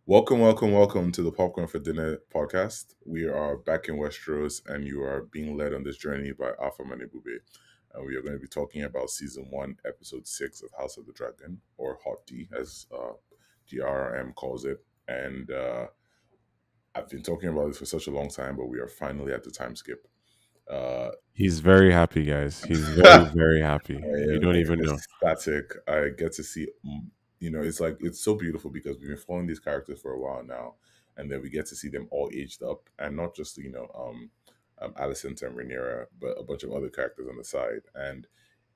Welcome to the Popcorn for Dinner podcast. We are back in Westeros, and you are being led on this journey by Afam and Ebube. And we are going to be talking about season 1, episode 6 of House of the Dragon, or Hot D, as GRM calls it. And I've been talking about this for such a long time, but we are finally at the time skip. He's very happy, guys. He's very, very happy. I You am don't even know. ecstatic. I get to see, it's so beautiful because we've been following these characters for a while now, and then we get to see them all aged up, and not just Alicent and Rhaenyra, but a bunch of other characters on the side, and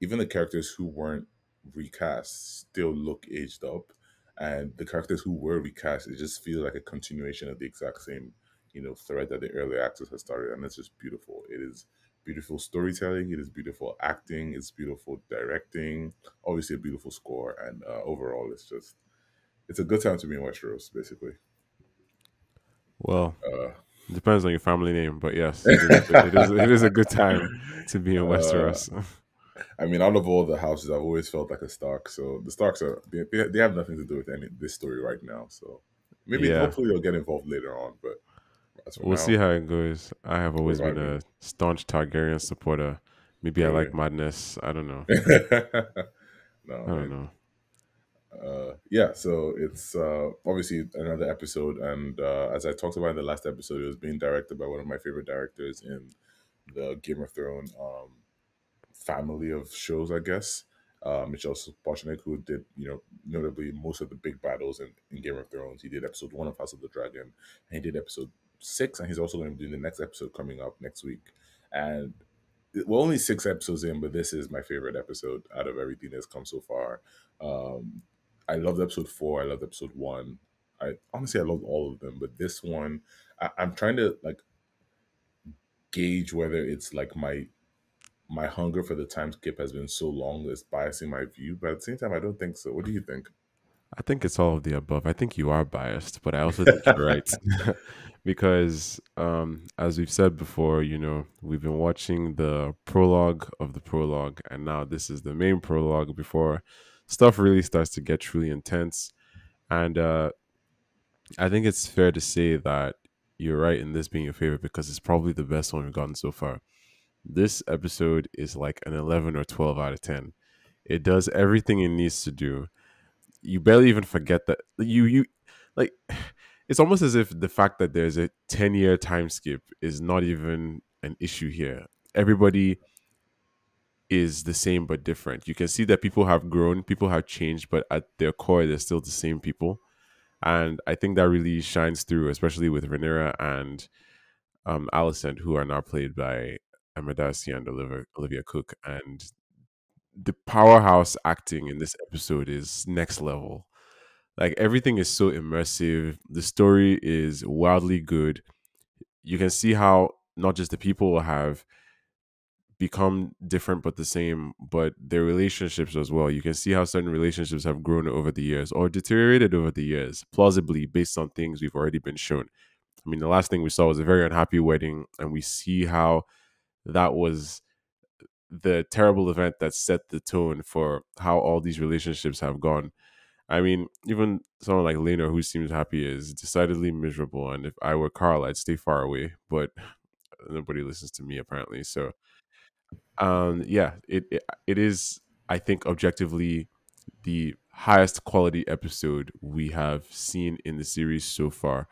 even the characters who weren't recast still look aged up, and the characters who were recast, it just feels like a continuation of the exact same, thread that the early actors had started, and it's just beautiful. It is beautiful storytelling. It is beautiful acting. It's beautiful directing. Obviously, a beautiful score, and overall, it's a good time to be in Westeros. Basically, Well, uh, it depends on your family name, but yes, it is a good time to be in uh, Westeros. I mean, out of all the houses, I've always felt like a Stark. So the Starks they have nothing to do with any this story right now. So maybe Yeah, hopefully they'll get involved later on. But as for we'll see now, how it goes. I have we're always been vibing. a staunch Targaryen supporter. Maybe I Really, like madness. I don't know. no, I don't man. know. Yeah, so it's obviously another episode, and as I talked about in the last episode, it was being directed by one of my favorite directors in the Game of Thrones family of shows, I guess. Michelle Boshnick, who did, notably most of the big battles in Game of Thrones. He did episode 1 of House of the Dragon, and he did episode 6, and he's also going to be doing the next episode coming up next week. And we're only 6 episodes in, but this is my favorite episode out of everything that's come so far. Um, I loved episode 4. I loved episode 1. I loved all of them, but this one, I'm trying to like gauge whether it's like my hunger for the time skip has been so long it's biasing my view, but at the same time, I don't think so. What do you think? I think it's all of the above. I think you are biased, but I also think you're right. Because as we've said before, we've been watching the prologue of the prologue, and now this is the main prologue before stuff really starts to get truly intense. And I think it's fair to say that you're right in this being your favorite because it's probably the best one we've gotten so far. This episode is like an 11 or 12 out of 10. It does everything it needs to do. You barely even forget that you like it's almost as if the fact that there's a 10-year time skip is not even an issue here. Everybody is the same but different. You can see that people have grown, people have changed, but at their core they're still the same people. And I think that really shines through, especially with Rhaenyra and Alicent, who are now played by Emma Darcy and Olivia Cook. And the powerhouse acting in this episode is next level. Like everything is so immersive. The story is wildly good. You can see how not just the people have become different but the same, but their relationships as well. You can see how certain relationships have grown over the years or deteriorated over the years, plausibly based on things we've already been shown. I mean, the last thing we saw was a very unhappy wedding, and we see how that was the terrible event that set the tone for how all these relationships have gone. I mean, even someone like Lena, who seems happy, is decidedly miserable. And if I were Carl, I'd stay far away. But nobody listens to me apparently. So, yeah, it is. I think objectively the highest quality episode we have seen in the series so far.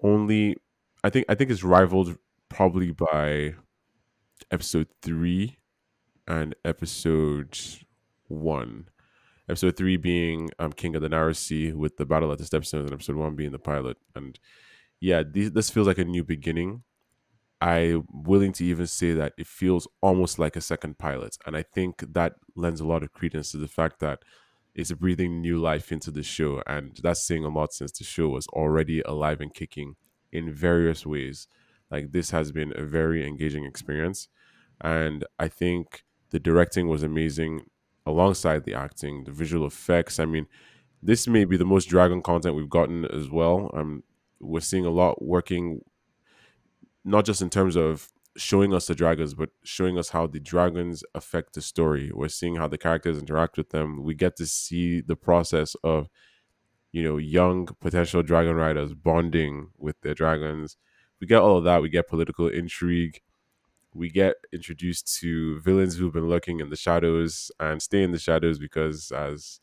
Only, I think it's rivaled probably by episode 3 and episode 1. Episode 3 being King of the Narrow Sea with the battle at the Stepstones, and episode 1 being the pilot. And yeah, this feels like a new beginning. I'm willing to even say that it feels almost like a second pilot. And I think that lends a lot of credence to the fact that it's breathing new life into the show. And that's saying a lot since the show was already alive and kicking in various ways. Like this has been a very engaging experience. And I think the directing was amazing alongside the acting, the visual effects. I mean, this may be the most dragon content we've gotten as well. We're seeing a lot working not just in terms of showing us the dragons, but showing us how the dragons affect the story. We're seeing how the characters interact with them. We get to see the process of young potential dragon riders bonding with their dragons. We get all of that. We get political intrigue. We get introduced to villains who've been lurking in the shadows and stay in the shadows because, as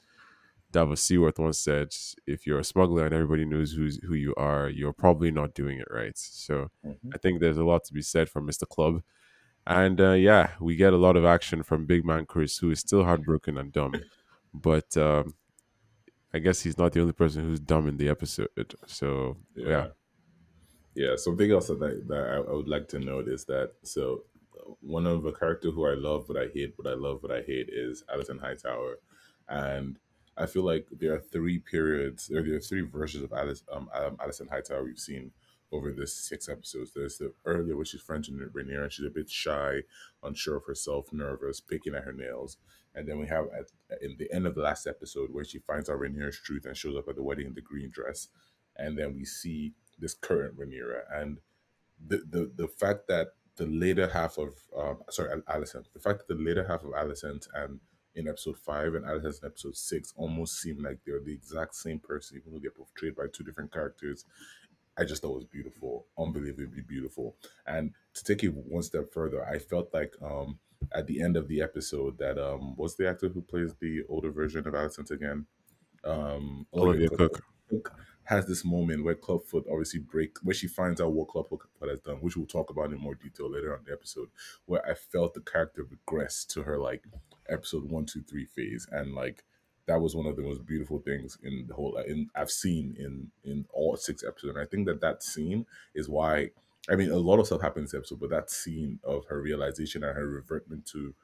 Davos Seaworth once said, if you're a smuggler and everybody knows who you are, you're probably not doing it right. So Hmm. I think there's a lot to be said for Mr. Club. And yeah, we get a lot of action from Big Man Chris, who is still heartbroken and dumb. But I guess he's not the only person who's dumb in the episode. So yeah, Yeah. Yeah, something else that I would like to note is that one of the character who I love but I hate, but I love but I hate is Alison Hightower, and I feel like there are three periods, or there are three versions of Alison Hightower we've seen over this 6 episodes. There's the earlier where she's friends with Rainier and she's a bit shy, unsure of herself, nervous, picking at her nails, and then we have in the end of the last episode where she finds out Rainier's truth and shows up at the wedding in the green dress, and then we see this current Rhaenyra, and the fact that the later half of Alicent, the fact that the later half of Alicent and in episode 5 and Alicent in episode 6 almost seem like they're the exact same person, even though they're portrayed by two different characters. I just thought was beautiful, unbelievably beautiful. And to take it one step further, I felt like at the end of the episode that what's the actor who plays the older version of Alicent again? Olivia Olivia Cook. Cook. Cook has this moment where Clubfoot obviously where she finds out what Clubfoot has done, which we'll talk about in more detail later on in the episode, where I felt the character regress to her like episode 1, 2, 3 phase, and like that was one of the most beautiful things in the whole I've seen in all 6 episodes. And I think that scene is why. I mean, a lot of stuff happens in this episode, but that scene of her realization and her revertment to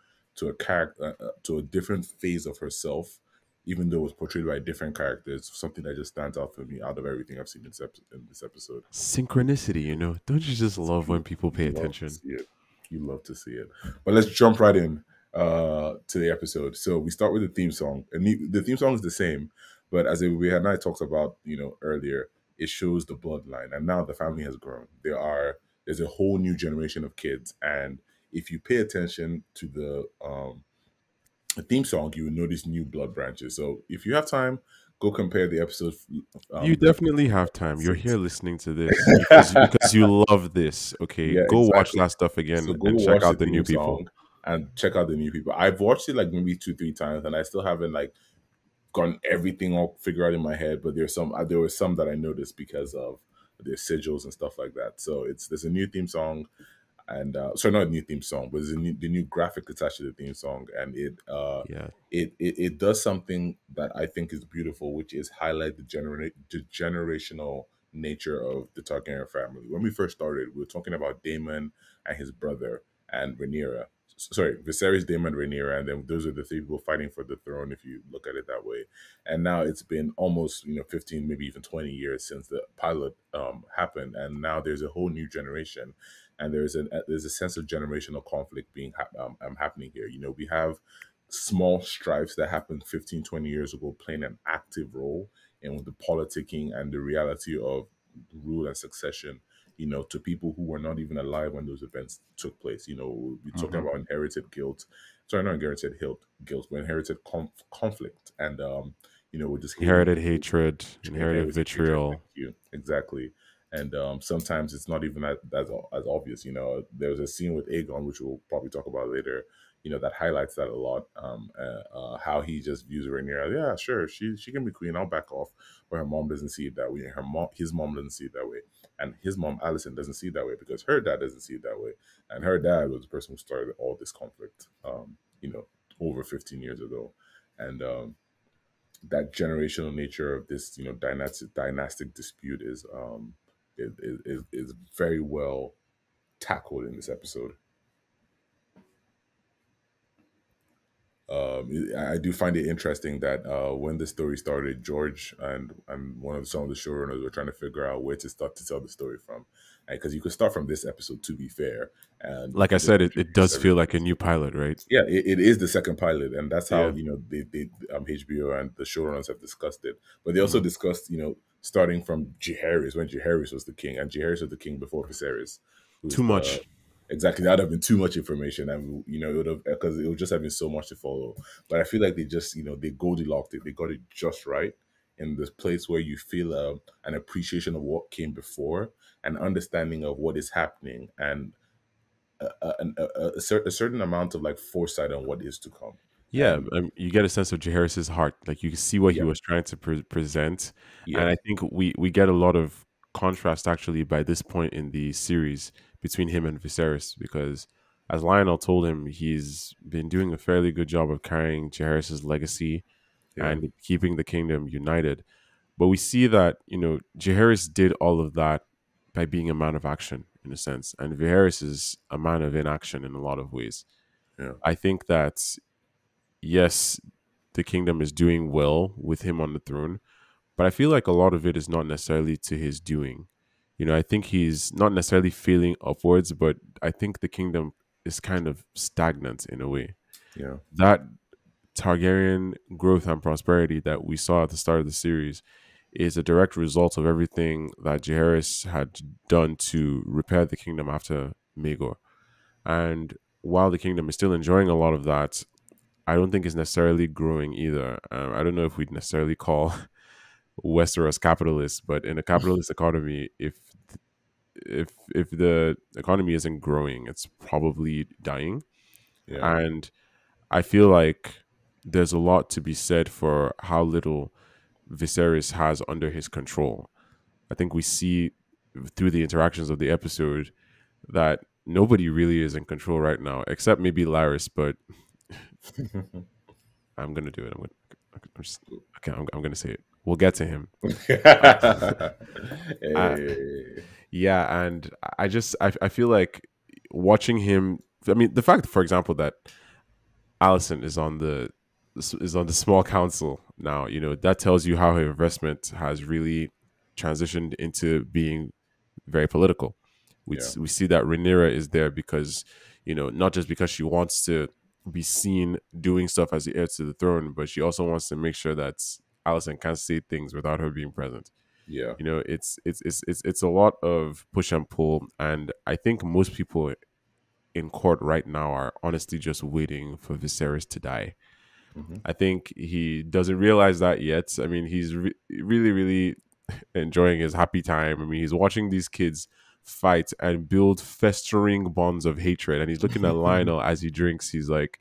a character to a different phase of herself, even though it was portrayed by different characters, something that just stands out for me out of everything I've seen in this episode. Synchronicity, don't you just love when people You pay love to attention? see it. You love to see it. But let's jump right in to the episode. So we start with the theme song. And the theme song is the same, but as we had I talked about, earlier, it shows the bloodline, and now the family has grown. There's a whole new generation of kids, and if you pay attention to the theme song, you will notice new blood branches. So if you have time, go compare the episode You the definitely have time. You're here six. listening to this because you love this. Okay, Yeah, go watch exactly. that stuff So again go and check watch the out the new theme people. song and check out the new people. I've watched it like maybe 2, 3 times, and I still haven't like gotten everything all figured out in my head. But there were some that I noticed because of their sigils and stuff like that. So there's a new theme song, and sorry, not a new theme song, but there's the new graphic attached to the theme song, and Yeah, it does something that I think is beautiful, which is highlight the generational nature of the Targaryen family. When we first started, we were talking about Daemon and his brother and Rhaenyra. Sorry, Viserys, Daemon, Rhaenyra, and then those are the three people fighting for the throne, if you look at it that way. And now it's been almost 15, maybe even 20 years since the pilot happened, and now there's a whole new generation, and there's a sense of generational conflict being happening here. We have small strifes that happened 15, 20 years ago playing an active role in the politicking and the reality of rule and succession, to people who were not even alive when those events took place. We're talking hmm about inherited guilt. Sorry, not inherited guilt, but inherited conflict. And, we're just hating inherited people, hatred, inherited inherited hatred. Thank vitriol. you. Exactly. And sometimes it's not even as obvious. There's a scene with Aegon, which we'll probably talk about later, that highlights that a lot. How he just views Rhaenyra. Yeah, sure, she can be queen. I'll back off. But her mom doesn't see it that way. His mom doesn't see it that way, and his mom, Alicent, doesn't see it that way because her dad doesn't see it that way, and her dad was the person who started all this conflict. Over 15 years ago, and that generational nature of this, dynastic dispute is very well tackled in this episode. I do find it interesting that when the story started, George and some of the showrunners were trying to figure out where to start to tell the story from, because you could start from this episode, to be fair, and you Like I could just said, it introduce does feel like a everything. new pilot, right? Yeah, it is the second pilot, and that's how Yeah. they HBO and the showrunners have discussed it. But they also hmm discussed starting from Jaehaerys, when Jaehaerys was the king, and Jaehaerys was the king before Viserys, who's Too the much. exactly, that would have been too much information, and it would have, because it would just have been so much to follow. But I feel like they just they Goldilocks it, they got it just right in this place where you feel an appreciation of what came before, an understanding of what is happening, and a certain amount of like foresight on what is to come. Yeah, And you get a sense of Jaehaerys's heart. Like you can see what he yeah, was trying to present, and yeah, I think we get a lot of contrast actually by this point in the series between him and Viserys because, as Lionel told him, he's been doing a fairly good job of carrying Jaehaerys's legacy yeah, and keeping the kingdom united. But we see that Jaehaerys did all of that by being a man of action in a sense, and Viserys is a man of inaction in a lot of ways. yeah, I think that yes, the kingdom is doing well with him on the throne, but I feel like a lot of it is not necessarily to his doing. I think he's not necessarily feeling upwards, but I think the kingdom is kind of stagnant in a way. yeah, That Targaryen growth and prosperity that we saw at the start of the series is a direct result of everything that Jaehaerys had done to repair the kingdom after Maegor. And while the kingdom is still enjoying a lot of that, I don't think it's necessarily growing either. I don't know if we'd necessarily call Westeros capitalist, but in a capitalist economy, if the economy isn't growing, it's probably dying. yeah, And I feel like there's a lot to be said for how little Viserys has under his control. I think we see through the interactions of the episode that nobody really is in control right now, except maybe Laris. But I'm gonna do it. I'm just okay. I'm gonna say it. We'll get to him. Uh, uh, hey, yeah, and I feel like watching him. I mean, the fact, for example, that Alicent is on the small council now. That tells you how her investment has really transitioned into being very political. yeah, We see that Rhaenyra is there because not just because she wants to be seen doing stuff as the heir to the throne, but she also wants to make sure that Alicent can't say things without her being present. yeah, It's a lot of push and pull, and I think most people in court right now are honestly just waiting for Viserys to die. hmm, I think he doesn't realize that yet. I mean, he's really, really enjoying his happy time. I mean, he's watching these kids fight and build festering bonds of hatred, and he's looking at Lionel as he drinks. He's like,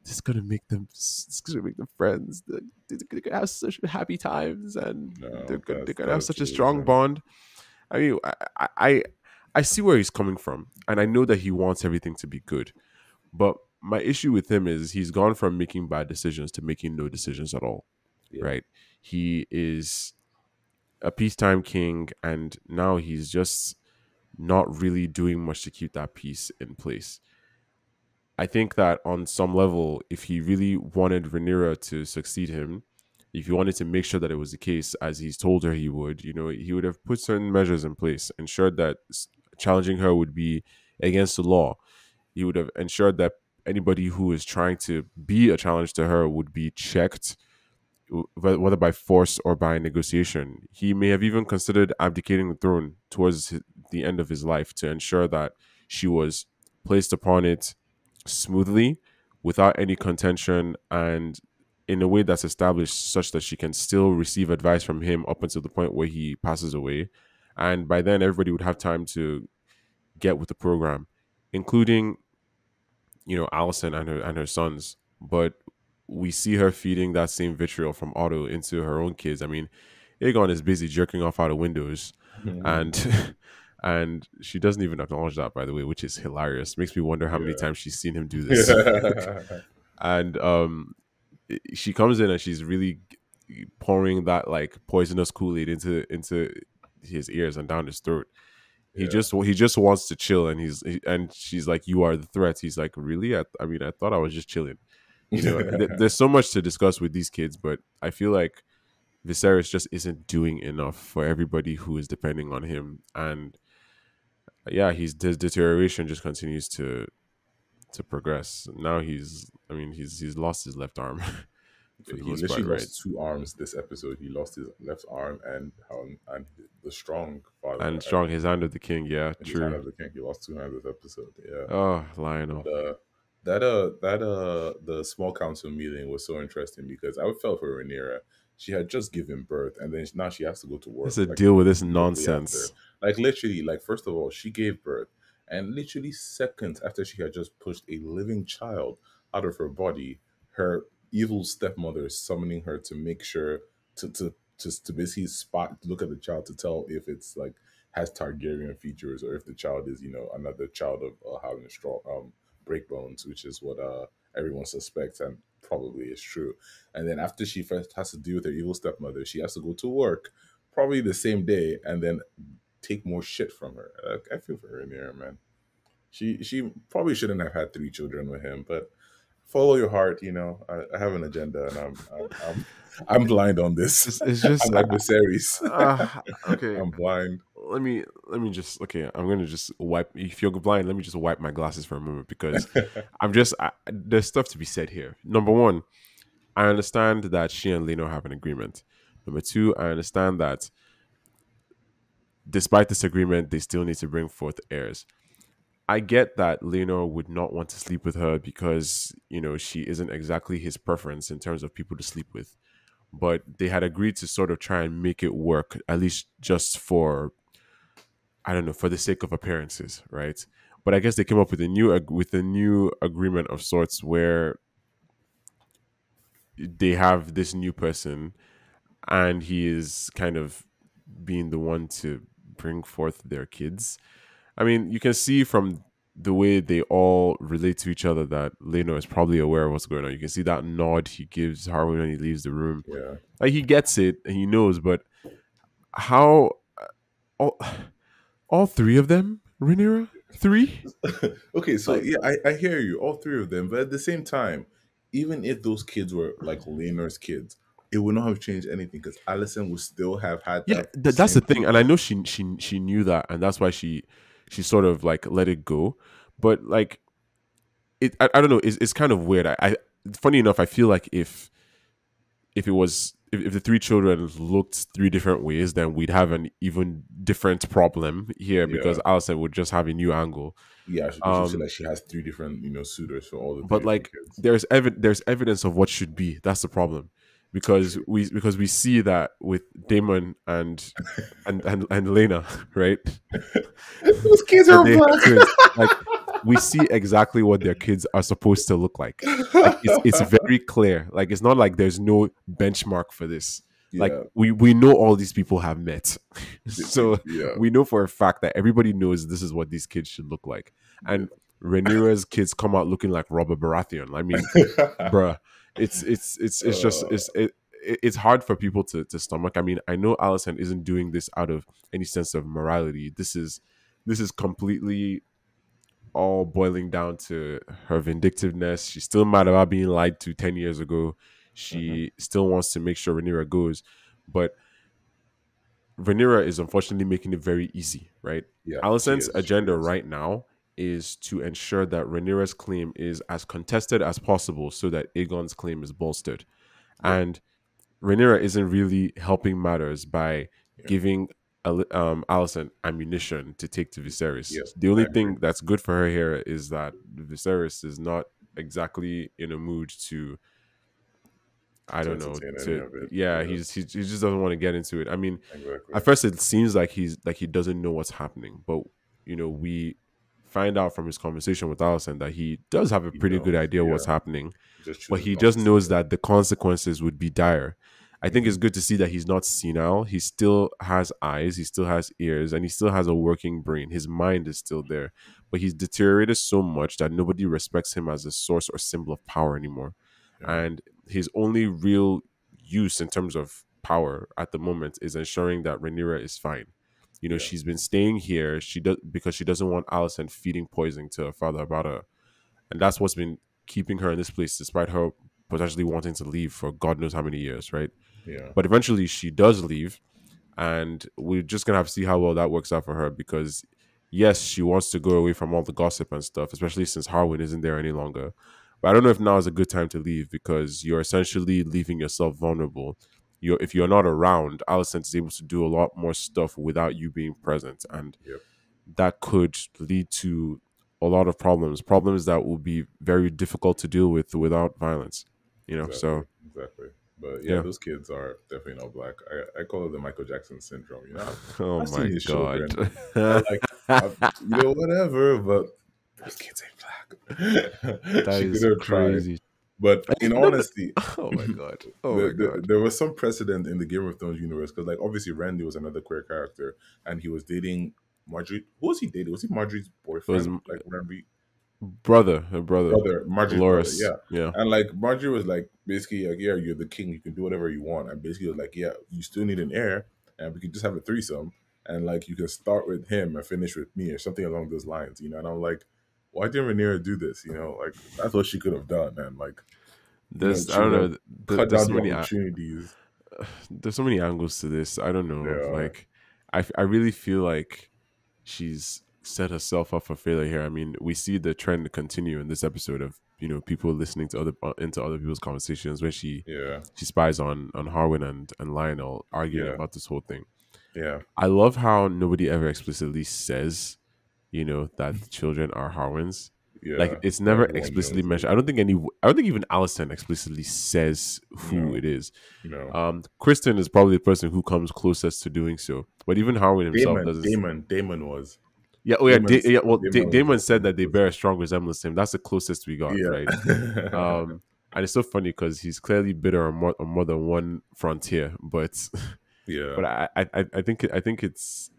"This is gonna make them. This is gonna make them friends. They're gonna have such happy times, and no, they're gonna have that's such a really strong true. bond." I mean, I see where he's coming from, and I know that he wants everything to be good. But my issue with him is he's gone from making bad decisions to making no decisions at all. Yeah, Right? He is a peacetime king, and now he's just not really doing much to keep that peace in place. I think that on some level, if he really wanted Rhaenyra to succeed him, if he wanted to make sure that it was the case as he's told her he would, he would have put certain measures in place, ensured that challenging her would be against the law. He would have ensured that anybody who is trying to be a challenge to her would be checked, whether by force or by negotiation. He may have even considered abdicating the throne towards the end of his life to ensure that she was placed upon it smoothly, without any contention, and in a way that's established such that she can still receive advice from him up until the point where he passes away. And by then, everybody would have time to get with the program, including Allison and her sons. But we see her feeding that same vitriol from Otto into her own kids. I mean, Aegon is busy jerking off out of windows, and and she doesn't even acknowledge that, by the way, which is hilarious. Makes me wonder how many yeah, times she's seen him do this. And she comes in and she's really pouring that like poisonous Kool-Aid into his ears and down his throat. yeah. He just wants to chill, and and she's like, "You are the threat." He's like, "Really? I mean, I thought I was just chilling." There's so much to discuss with these kids, but I feel like Viserys just isn't doing enough for everybody who is depending on him, and yeah, his deterioration just continues to progress. Now I mean, he's lost his left arm for the He most part, literally right? lost two arms this episode. He lost his left arm and the strong father And strong, his hand of the king, yeah, and his hand true. of the king. He lost two hands this episode. Yeah. Oh, And Lionel. that the small council meeting was so interesting because I felt for Rhaenyra. she had just given birth, and then now she has to go to It's work a like deal with this immediately after. nonsense. Like literally, like first of all, she gave birth, and literally seconds after she had just pushed a living child out of her body, her evil stepmother is summoning her to make sure to basically spot look at the child to tell if it's like has Targaryen features or if the child is another child of having a strong breakbones, which is what everyone suspects and probably is true. And then after she first has to deal with her evil stepmother, she has to go to work probably the same day and then take more shit from her. I feel for her in there, man. She probably shouldn't have had three children with him, but follow your heart. I have an agenda, and I'm blind on this. It's just I'm like Viserys. okay. I'm blind. Let me just okay. I'm gonna just wipe. If you're blind, let me just wipe my glasses for a moment because there's stuff to be said here. Number one, I understand that she and Leno have an agreement. Number two, I understand that despite this agreement, they still need to bring forth heirs. I get that Leno would not want to sleep with her because, she isn't exactly his preference in terms of people to sleep with. But they had agreed to sort of try and make it work, at least just for, I don't know, for the sake of appearances, right? But I guess they came up with a new agreement of sorts where they have this new person and he is kind of being the one to bring forth their kids. I mean, you can see from the way they all relate to each other that Leno is probably aware of what's going on. You can see that nod he gives Harwin when he leaves the room. Yeah. Like he gets it and he knows, but how all, all three of them, Rhaenyra? Three? Okay, so Like yeah, I hear you, all three of them, but at the same time, even if those kids were like Laenor's kids, it would not have changed anything because Allison would still have had yeah, that that's the same thing. And I feeling. know she knew that and that's why she sort of like let it go. But like I don't know, it's kind of weird. Funny enough, I feel like if it was if the three children looked three different ways, then we'd have an even different problem here because Yeah, Alison would just have a new angle. yeah, because you said Um, like she has three different suitors for all the three but different like kids. there's evidence of what should be. That's the problem because True. we see that with Damon and Lena, right? Those kids That are they have black. twins. Like we see exactly what their kids are supposed to look like. Like it's very clear. Like it's not like there's no benchmark for this. Like Yeah, we know all these people have met. So yeah, we know for a fact that everybody knows this is what these kids should look like. yeah. And Rhaenyra's kids come out looking like Robert Baratheon. I mean, bruh, it's just uh, it's hard for people to stomach. I mean, I know Alicent isn't doing this out of any sense of morality. This is completely all boiling down to her vindictiveness. She's still mad about being lied to 10 years ago. mhm. She still wants to make sure Rhaenyra goes, but Rhaenyra is unfortunately making it very easy, right? Yeah, she Alicent's is. She agenda is. right now is to ensure that Rhaenyra's claim is as contested as possible so that Aegon's claim is bolstered. Yep. And Rhaenyra isn't really helping matters by Yeah. giving Alicent ammunition to take to Viserys. Yep. The I only agree. thing that's good for her here is that Viserys is not exactly in a mood to, I To don't know, entertain any to of it. yeah, Yeah. he just doesn't want to get into it. I mean, Exactly. at first it seems like he doesn't know what's happening, but we find out from his conversation with Alicent that he does have a He pretty good knows. idea what's Yeah. happening, He just but chooses he not just to say knows it. that the consequences would be dire. I think it's Hmm. good to see that he's not senile. He still has eyes, he still has ears, and he still has a working brain. His mind is still there, but he's deteriorated so much that nobody respects him as a source or symbol of power anymore. Yeah. And his only real use in terms of power at the moment is ensuring that Rhaenyra is fine. Yeah. She's been staying here. She does because she doesn't want Alicent feeding poison to her father about her, and that's what's been keeping her in this place, despite her potentially wanting to leave for God knows how many years, right? Yeah. But eventually, she does leave, and we're just gonna have to see how well that works out for her because yes, she wants to go away from all the gossip and stuff, especially since Harwin isn't there any longer. But I don't know if now is a good time to leave because you're essentially leaving yourself vulnerable. If you're not around, Alicent is able to do a lot more stuff without you being present, and Yep. that could lead to a lot of problems that will be very difficult to deal with without violence. Exactly. So Exactly. But yeah, Yeah. those kids are definitely not black. I call it the Michael Jackson syndrome. You know, Oh I've seen my his god. children. I like, whatever, but those kids ain't black. That She could is have tried. crazy. But And in no, but honesty, oh my god. Oh my god. there was some precedent in the Game of Thrones universe because, like, obviously, Randy was another queer character, and he was dating Marjorie. Who was he dating? Was he Marjorie's It was boyfriend? Like, Randy? her brother, Marjorie's brother, Dolores. yeah. Yeah. And like Marjorie was like basically like, yeah, you're the king, you can do whatever you want. And basically was like, yeah, you still need an heir, and we could just have a threesome, and like you can start with him and finish with me or something along those lines, you know. And I'm like, why didn't Rhaenyra do this? You know, like that's what she could have done, and like, There's I she don't would have know. cut There's down so the many opportunities. there's so many angles to this. I don't know. Yeah, Like, I really feel like she's set herself up for failure here. I mean, we see the trend continue in this episode of people listening to into other people's conversations when yeah, she spies on Harwin and Lionel arguing yeah, about this whole thing. yeah, I love how nobody ever explicitly says, that the children are Harwins. Like yeah. it's But never everyone explicitly knows it. mentioned. I don't think even Alicent explicitly says who No, it is. no. Kristen is probably the person who comes closest to doing so. But even Harwin himself Damon, doesn't. Damon, Damon was Yeah. Oh yeah. Damon's Yeah. Well, Damon was Damon said definitely that they bear a closest. strong resemblance to him. That's the closest we got, Yeah. right? And it's so funny because he's clearly bitter on more than one frontier. But Yeah. but I think it's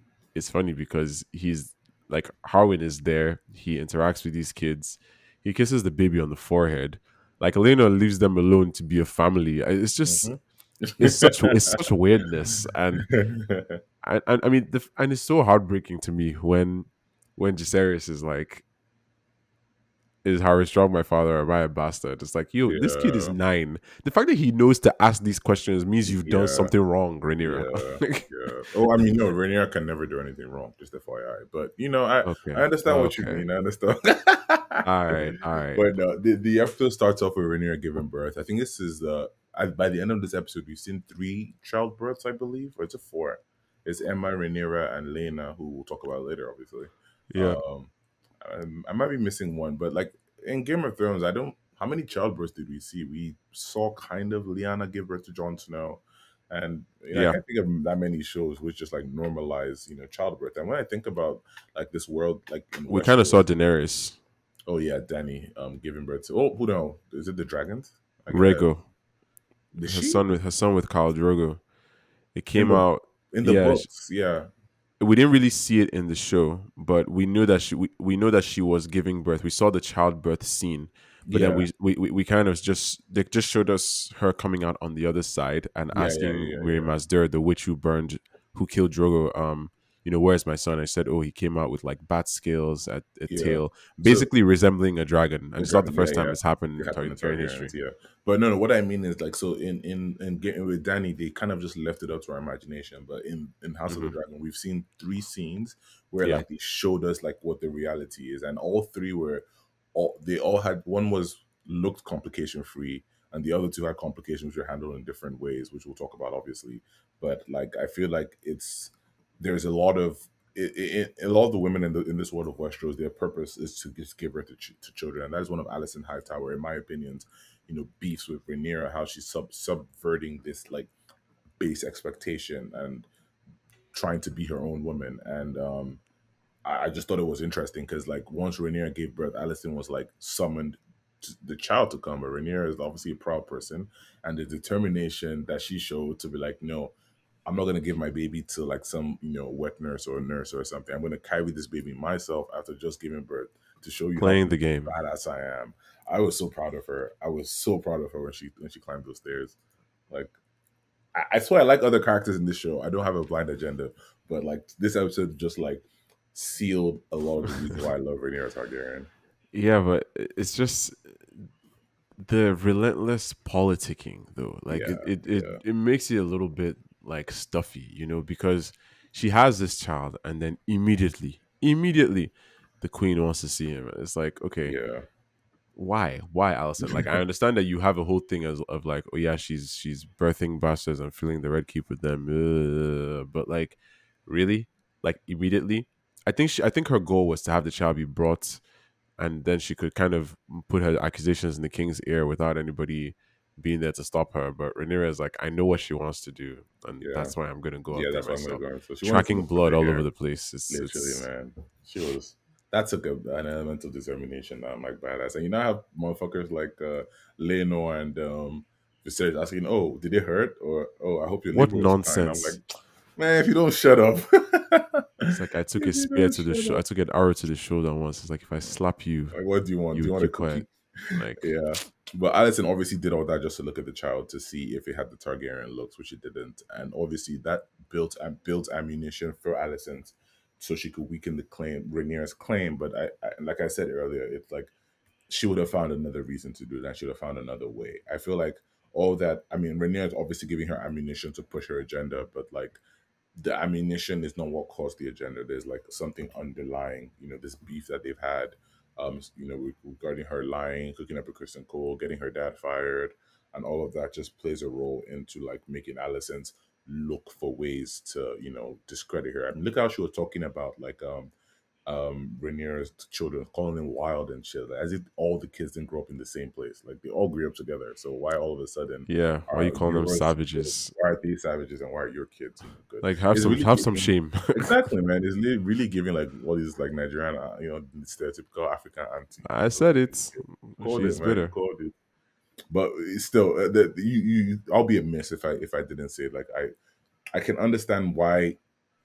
funny because he's like Harwin is there. He interacts with these kids. He kisses the baby on the forehead. Like Elena leaves them alone to be a family. It's just Mhm. it's such weirdness, and I mean, and it's so heartbreaking to me when Jaceres is like, "Is Harry Strong my father or am I a bastard?" It's like, yo, this kid is Yeah. 9. The fact that he knows to ask these questions means you've done Yeah. something wrong, Rhaenyra. Yeah. Yeah. Oh, I mean, no, Rainier can never do anything wrong, just FYI. But I Okay, understand what you okay, mean. I understand. all right, all right. But the episode starts off with Rainier giving birth. I think this is by the end of this episode, we've seen 3 childbirths, I believe, or it's a 4. It's Emma, Rhaenyra, and Lena, who we'll talk about later, obviously. Yeah, Um, I might be missing one, but like in Game of Thrones, I don't. How many childbirths did we see? We saw kind of Lyanna give birth to Jon Snow, and I yeah. can't think of that many shows which just like normalize childbirth. And when I think about like this world, like in We kind of saw Westeros, Daenerys, oh yeah, Danny giving birth to, oh, who know, is it the dragons? I gotta, Rhaego, did her she son with Khal Drogo. It in came the out. in the Yeah, books? Yeah, we didn't really see it in the show, but we knew that we know that she was giving birth. We saw the childbirth scene, but then yeah, we kind of just they just showed us her coming out on the other side and yeah, yeah, asking yeah, Miriam yeah. Mazdur, the witch who killed Drogo, where's my son? I said, oh, he came out with like bat scales at a Yeah. tail, So basically resembling a dragon, and the it's not the dragon, yeah, first time yeah. it's happened It in happened in Targaryen history. Targaryens, yeah. But no, no, what I mean is like, so in getting with Danny, they kind of just left it up to our imagination. But in House of the Hmm. Dragon, we've seen 3 scenes where Yeah, like they showed us like what the reality is, and all 3 were all they all had, one was looked complication free, and the other 2 had complications which were handled in different ways, which we'll talk about obviously. But like I feel like there's a lot of a lot of the women in this world of Westeros, their purpose is to just give birth to children, and that is one of Alison Hightower, in my opinions, beefs with Rhaenyra, how she's subverting this like base expectation and trying to be her own woman. And I just thought it was interesting because like once Rhaenyra gave birth, Alicent was like summoned the child to come, but Rhaenyra is obviously a proud person, and the determination that she showed to be like, no, I'm not gonna give my baby to like some wet nurse or a nurse or something. I'm gonna carry this baby myself after just giving birth to show you how playing big the of game. a badass I am. I was so proud of her. I was so proud of her when she climbed those stairs. Like I swear I like other characters in this show. I don't have a blind agenda, but like this episode just like sealed a lot of the reason why I love Rhaenyra Targaryen. Yeah, but it's just the relentless politicking though. Like it, Yeah, it it yeah, it makes it a little bit like stuffy, because she has this child and then immediately the queen wants to see him. It's like, okay, yeah, why Alison? Like, I understand that you have a whole thing of like, oh yeah, she's birthing bastards and filling the red keep with them, but like, really, like immediately. I think her goal was to have the child be brought, and then she could kind of put her accusations in the king's ear without anybody being there to stop her. But Rhaenyra is like, I know what she wants to do, and Yeah. that's why I'm gonna go Yeah, up there that's why I'm gonna myself. go. So she wanted to Tracking look for blood the all over hair. the place. Literally, It's man. She was that took an element of determination that I'm like badass. And you know how motherfuckers like Leno and Viserys asking, oh, did it hurt? Or oh, I hope your what labor was fine. I'm nonsense. like, man, if you don't shut up. It's like I took a If you spear don't to the shut I up. took an arrow to the shoulder once. It's like if I slap you, Like, what do you want? Do you you want a keep quiet. cookie? Like, Yeah. But Alison obviously did all that just to look at the child to see if it had the Targaryen looks, which it didn't. And obviously that built ammunition for Alison so she could weaken the claim, Rhaenyra's claim. But like I said earlier, it's like she would have found another reason to do that. She would have found another way. I feel like all that, I mean, Rainier is obviously giving her ammunition to push her agenda, but like the ammunition is not what caused the agenda. There's like something underlying, this beef that they've had, regarding her lying, cooking up with Kristen Cole, getting her dad fired, and all of that just plays a role into like making Alicent look for ways to, discredit her. I mean, look how she was talking about like Rainier's children, calling them wild and shit, like, as if all the kids didn't grow up in the same place. Like they all grew up together. So why all of a sudden yeah, why are you are calling them yours good? savages? Why are these savages and why are your kids, good? Like It's really have some giving shame. exactly, man. It's really giving like all these like Nigerian, stereotypical African auntie. I Look said at you. it. You called it, She's man. You bitter. called it. But it's still, I'll be amiss if I didn't say it. Like I can understand why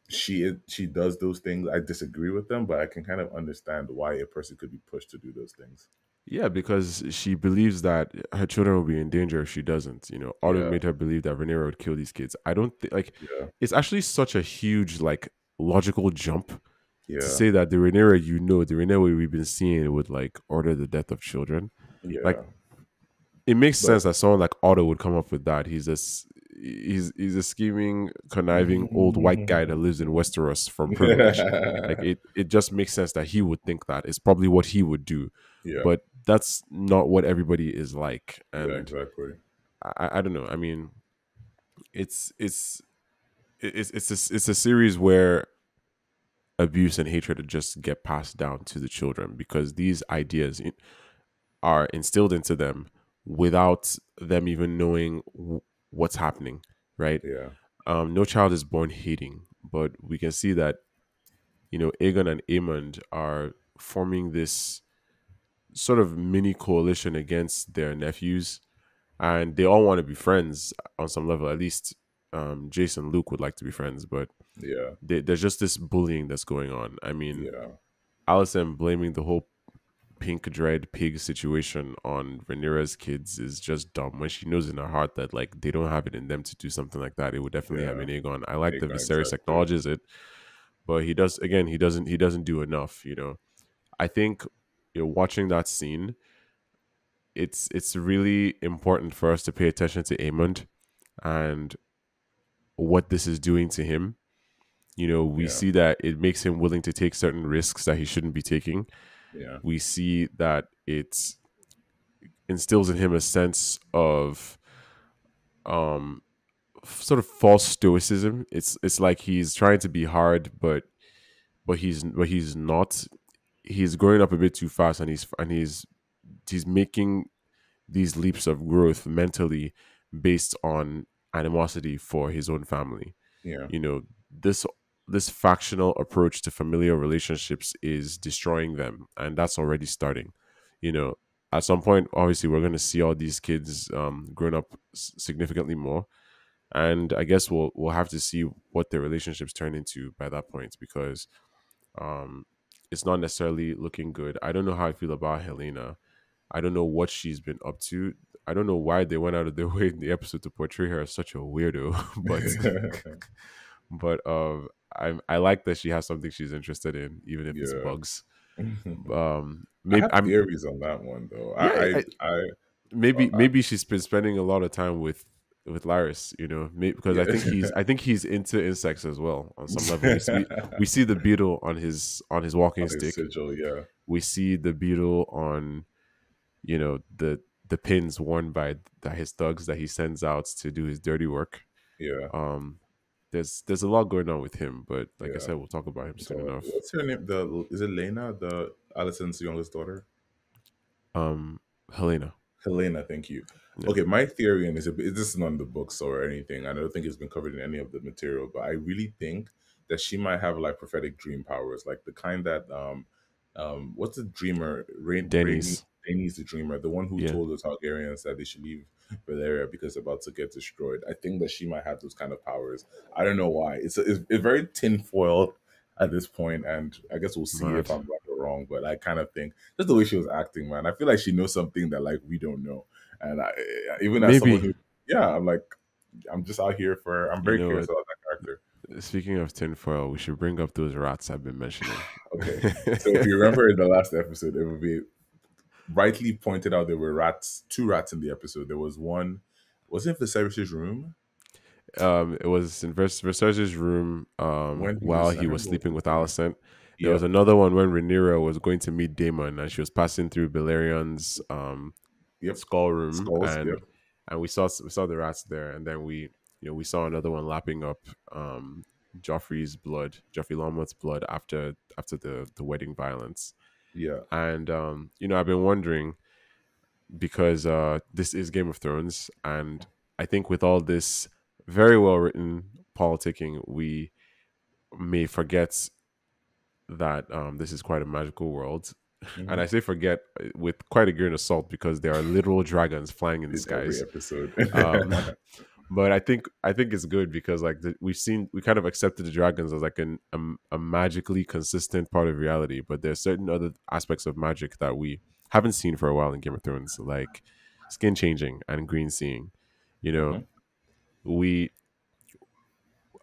she does those things. I disagree with them, but I can kind of understand why a person could be pushed to do those things. Yeah, because she believes that her children will be in danger if she doesn't. Otto Yeah, made her believe that Rhaenyra would kill these kids. I don't think like yeah, it's actually such a huge like logical jump to yeah, say that the Rhaenyra the Rhaenyra we've been seeing would like order the death of children. Like yeah. it makes But sense that someone like Otto would come up with that. He's a scheming, conniving old white guy that lives in Westeros from privilege. Like it just makes sense that he would think that. It's probably what he would do. yeah, But that's not what everybody is like. yeah, And exactly. I don't know. I mean, it's it's a series where abuse and hatred just get passed down to the children because these ideas are instilled into them without them even knowing what's happening, right? Yeah, No child is born hating, but we can see that Aegon and Aemond are forming this sort of mini coalition against their nephews, and they all want to be friends on some level. At least Jason and Luke would like to be friends, but yeah, there's just this bullying that's going on. I mean, yeah, Alison blaming the whole pink dread pig situation on Rhaenyra's kids is just dumb when she knows in her heart that like they don't have it in them to do something like that. It would definitely have yeah. been Aegon. I like that Viserys Exactly. acknowledges it, but he doesn't do enough. I think watching that scene, it's really important for us to pay attention to Aemond and what this is doing to him. We Yeah, see that it makes him willing to take certain risks that he shouldn't be taking. yeah, We see that it instills in him a sense of um sort of false stoicism. It's like he's trying to be hard, but he's not. He's growing up a bit too fast, and he's making these leaps of growth mentally based on animosity for his own family. yeah, You know, this factional approach to familial relationships is destroying them, and that's already starting. You know, at some point, obviously, we're going to see all these kids grown up significantly more, and I guess we'll have to see what their relationships turn into by that point because um, it's not necessarily looking good. I don't know how I feel about Helena. I don't know what she's been up to. I don't know why they went out of their way in the episode to portray her as such a weirdo, but I like that she has something she's interested in, even if it's yeah. bugs. I Maybe have I'm theories on that one though. yeah. Uh, Maybe I maybe she's been spending a lot of time with Laris, because yeah. I think he's into insects as well on some level. We see the beetle on his walking On his stick. sigil, yeah, We see the beetle on the pins worn by his thugs that he sends out to do his dirty work. yeah, Um, there's a lot going on with him, but like I yeah. said, we'll talk about him soon So enough. what's her name? Is it Lena, the Alison's youngest daughter? Um, Helena. Helena, thank you. Yeah, Okay, my theory, and this is not in the books or anything. I don't think it's been covered in any of the material, but I really think that she might have like prophetic dream powers, like the kind that what's the dreamer? Denny's. Rhaenys the dreamer, the one who Yeah, told the Targaryens that they should leave Valyria because they're about to get destroyed. I think that she might have those kind of powers. I don't know why. It's very tinfoil at this point, and I guess we'll see if mad. I'm right or wrong. But I kind of think just the way she was acting, man. I feel like she knows something that like we don't know. And even as someone Maybe who, yeah, I'm like, I'm just out here for. I'm you very know. curious about that character. Speaking of tinfoil, we should bring up those rats I've been mentioning. Okay, so if you remember in the last episode, it would be rightly pointed out there were rats, two rats in the episode. There was one, was it Viserys's room It was in Versace's room when he while was? I he don't was remember what he sleeping was with doing. Alicent. There was Yep, another one when Rhaenyra was going to meet Daemon and she was passing through Balerion's yep, skull room, skulls. Yep. and we saw the rats there, and then we saw another one lapping up Joffrey Longmouth's blood after the wedding violence. Yeah. And I've been wondering, because this is Game of Thrones, and I think with all this very well written politicking, we may forget that this is quite a magical world. And Hmm. I say forget with quite a grain of salt, because there are literal dragons flying in the In every skies. episode. Um, but I think it's good, because like we kind of accepted the dragons as like a magically consistent part of reality, but there's certain other aspects of magic that we haven't seen for a while in Game of Thrones, like skin changing and green seeing. You know, Hmm. we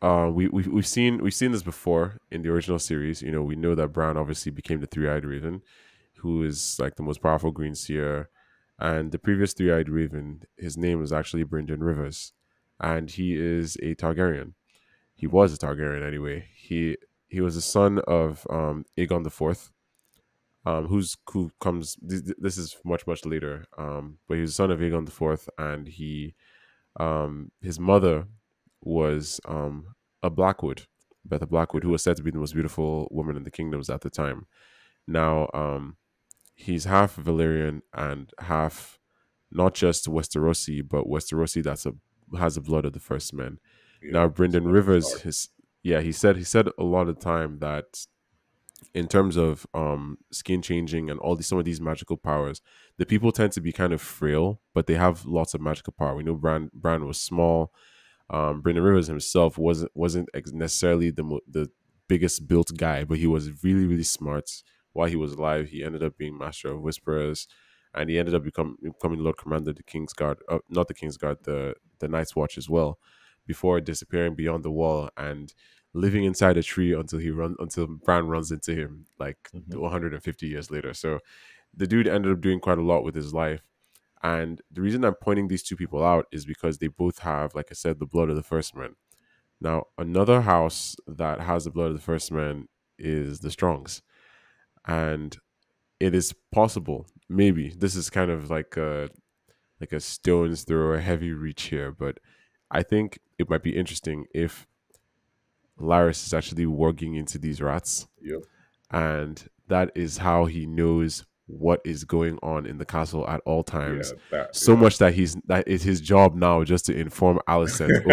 we've seen this before in the original series. We know that Bran obviously became the three-eyed raven, who is like the most powerful green seer. And the previous three-eyed raven, his name was actually Brynden Rivers, and he is a Targaryen. He Hmm. was a Targaryen anyway. He was the son of Aegon the Fourth, who comes. This is much later. But he was the son of Aegon the Fourth, and his mother was a Blackwood, Betha Blackwood, who was said to be the most beautiful woman in the kingdoms at the time. Now, he's half Valyrian and half not just Westerosi, but Westerosi has the blood of the first men. Yeah. Now, So Brynden like the Rivers, start. he said a lot of time that in terms of skin changing and some of these magical powers, the people tend to be kind of frail, but they have lots of magical power. We know Bran was small. Brendan Rivers himself wasn't necessarily the biggest built guy, but he was really really smart. While he was alive, he ended up being Master of Whisperers, and he ended up becoming Lord Commander of the King's Guard, not the King's Guard, the Night's Watch as well, before disappearing beyond the wall and living inside a tree until Bran runs into him like Hmm. 150 years later. So the dude ended up doing quite a lot with his life. And the reason I'm pointing these two people out is because they both have, like I said, the blood of the first men. Now, another house that has the blood of the first men is the Strongs. And it is possible, maybe, this is kind of like a stone's throw, a heavy reach here, but I think it might be interesting if Laris is actually working into these rats, Yep. and that is how he knows what is going on in the castle at all Yeah. times. That. So Yeah. much that is his job now, just to inform Alicent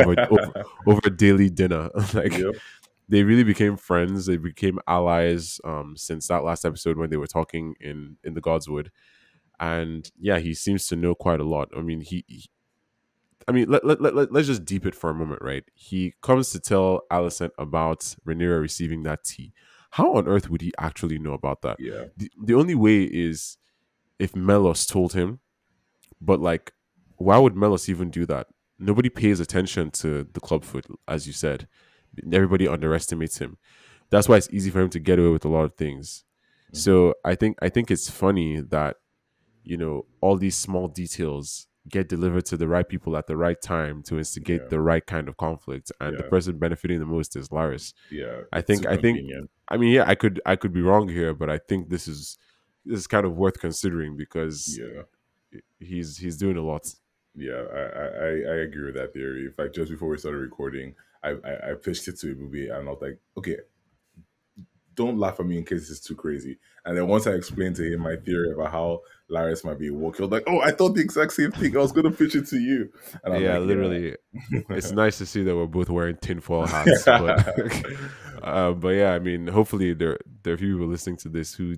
over daily dinner. Like, Yep. they really became friends. They became allies since that last episode when they were talking in the Godswood. And yeah, he seems to know quite a lot. I mean, I mean, let's just deep it for a moment, right? He comes to tell Alicent about Rhaenyra receiving that tea. How on earth would he actually know about that? Yeah. The only way is if Melos told him, but like, why would Melos even do that? Nobody pays attention to the clubfoot, as you said. Everybody underestimates him. That's why it's easy for him to get away with a lot of things. Hmm. So I think it's funny that all these small details get delivered to the right people at the right time to instigate Yeah. the right kind of conflict, and the Yeah. person benefiting the most is Laris. Yeah. I It's think too I think convenient. I mean, yeah, I could be wrong here, but I think this is kind of worth considering, because Yeah. he's doing a lot. Yeah, I agree with that theory. In fact, just before we started recording, I pitched it to Ebube and I was like, okay, don't laugh at me in case it's too crazy. And then once I explained to him my theory about how Laris might be woke, he was like, "Oh, I thought the exact same thing. I was going to pitch it to you." And I'm Yeah, like, literally. It's "Yeah, nice to see that we're both wearing tinfoil hats, but yeah, I mean, hopefully there are people listening to this who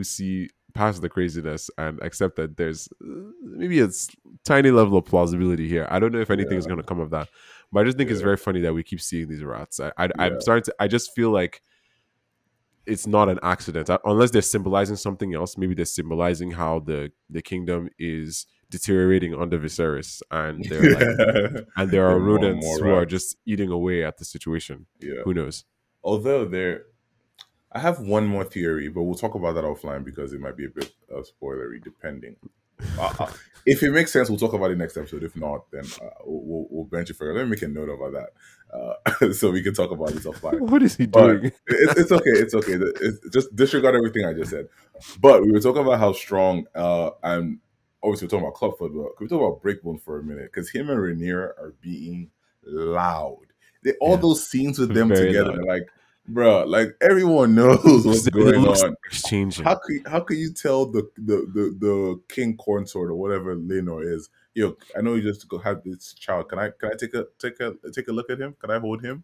see past the craziness and accept that there's maybe tiny level of plausibility here. I don't know if anything is yeah, going to come of that, but I just think it's yeah, very funny that we keep seeing these rats. I'm yeah." starting to. I just feel like it's not an accident unless they're symbolizing something else. Maybe they're symbolizing how the kingdom is deteriorating under Viserys, and there There are are more and rodents more who are rats. just eating away at the situation. Yeah. Who knows? Although there, I have one more theory, but we'll talk about that offline because it might be a bit spoilery, depending. If it makes sense, we'll talk about it next episode. If not, then we'll bench it for. Let me make a note about that, so we can talk about this offline. What is he But doing? it's okay. It's okay. Just disregard everything I just said. But we were talking about how strong, and obviously we're talking about club football. Can we talk about Breakbone for a minute? Because him and Rainier are being loud. All Yeah, those scenes with them very together, loud. like, bro, like everyone knows what's It going looks on. like exchanging. How could you tell the king consort or whatever Lenor is? Yo, I know you just go have this child. Can I take a look at him? Can I hold him?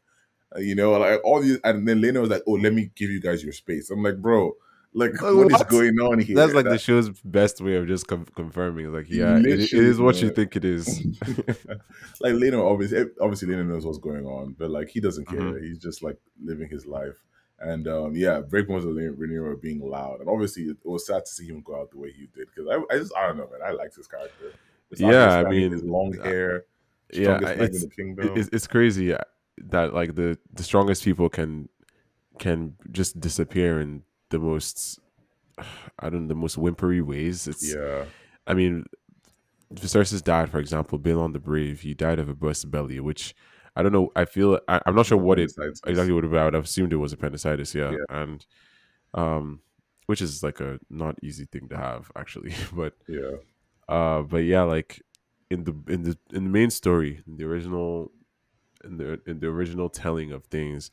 Like all these, and then Lena was like, "Oh, let me give you guys your space." I'm like, "Bro, like, what is What? going on That's here?" like the show's best way of just confirming. Like, yeah, it Literally, is what you man. think it is. Like Lena, obviously, Lena knows what's going on, but like he doesn't Mhm. care. He's just like living his life. And yeah, Breakbones of Rhaenyra being loud, and obviously it was sad to see him go out the way he did because I don't know, man. I liked his character. His Yeah, I understanding, his mean, long uh, hair, yeah, strongest knight in the kingdom. it's crazy that like the strongest people can just disappear in the most I don't know, the most whimpery ways. It's Yeah, I mean, Viserys' dad, for example, Balon the Brave, he died of a burst belly, which I don't know. I'm not sure what it appendicitis. exactly would have been. I would have assumed it was appendicitis, yeah, Yeah, and um, which is like a not easy thing to have actually, yeah, but yeah, like in the main story, in the original telling of things,